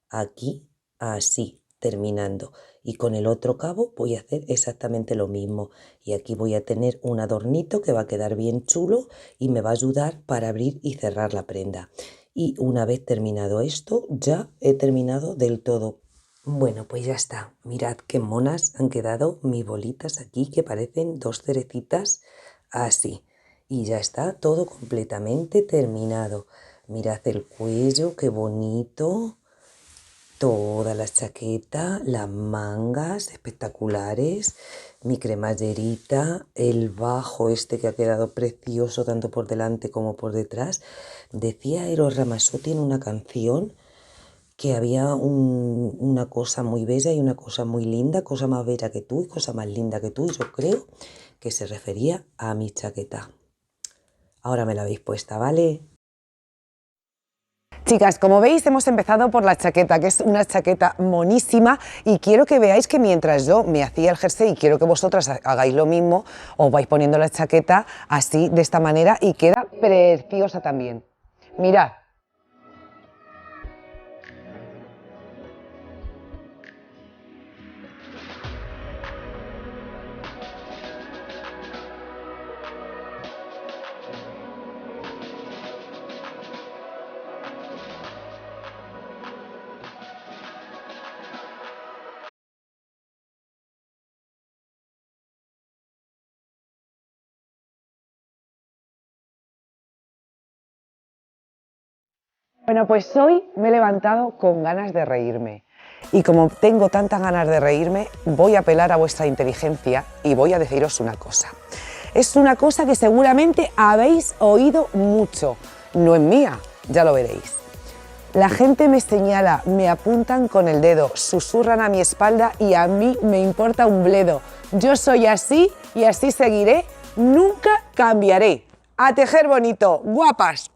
aquí, así, terminando. Y con el otro cabo voy a hacer exactamente lo mismo. Y aquí voy a tener un adornito que va a quedar bien chulo y me va a ayudar para abrir y cerrar la prenda. Y una vez terminado esto, ya he terminado del todo. Bueno, pues ya está. Mirad qué monas han quedado mis bolitas aquí que parecen 2 cerecitas así. Y ya está todo completamente terminado. Mirad el cuello, qué bonito. Toda la chaqueta, las mangas espectaculares, mi cremallerita, el bajo este que ha quedado precioso tanto por delante como por detrás. Decía Eros Ramazzotti en una canción que había una cosa muy bella y una cosa muy linda, cosa más bella que tú y cosa más linda que tú. Y yo creo que se refería a mi chaqueta. Ahora me la habéis puesta, ¿vale? Chicas, como veis hemos empezado por la chaqueta, que es una chaqueta monísima y quiero que veáis que mientras yo me hacía el jersey y quiero que vosotras hagáis lo mismo, os vais poniendo la chaqueta así, de esta manera y queda preciosa también. Mirad. Bueno, pues hoy me he levantado con ganas de reírme. Y como tengo tantas ganas de reírme, voy a apelar a vuestra inteligencia y voy a deciros una cosa. Es una cosa que seguramente habéis oído mucho. No es mía, ya lo veréis. La gente me señala, me apuntan con el dedo, susurran a mi espalda y a mí me importa un bledo. Yo soy así y así seguiré, nunca cambiaré. A tejer bonito, guapas.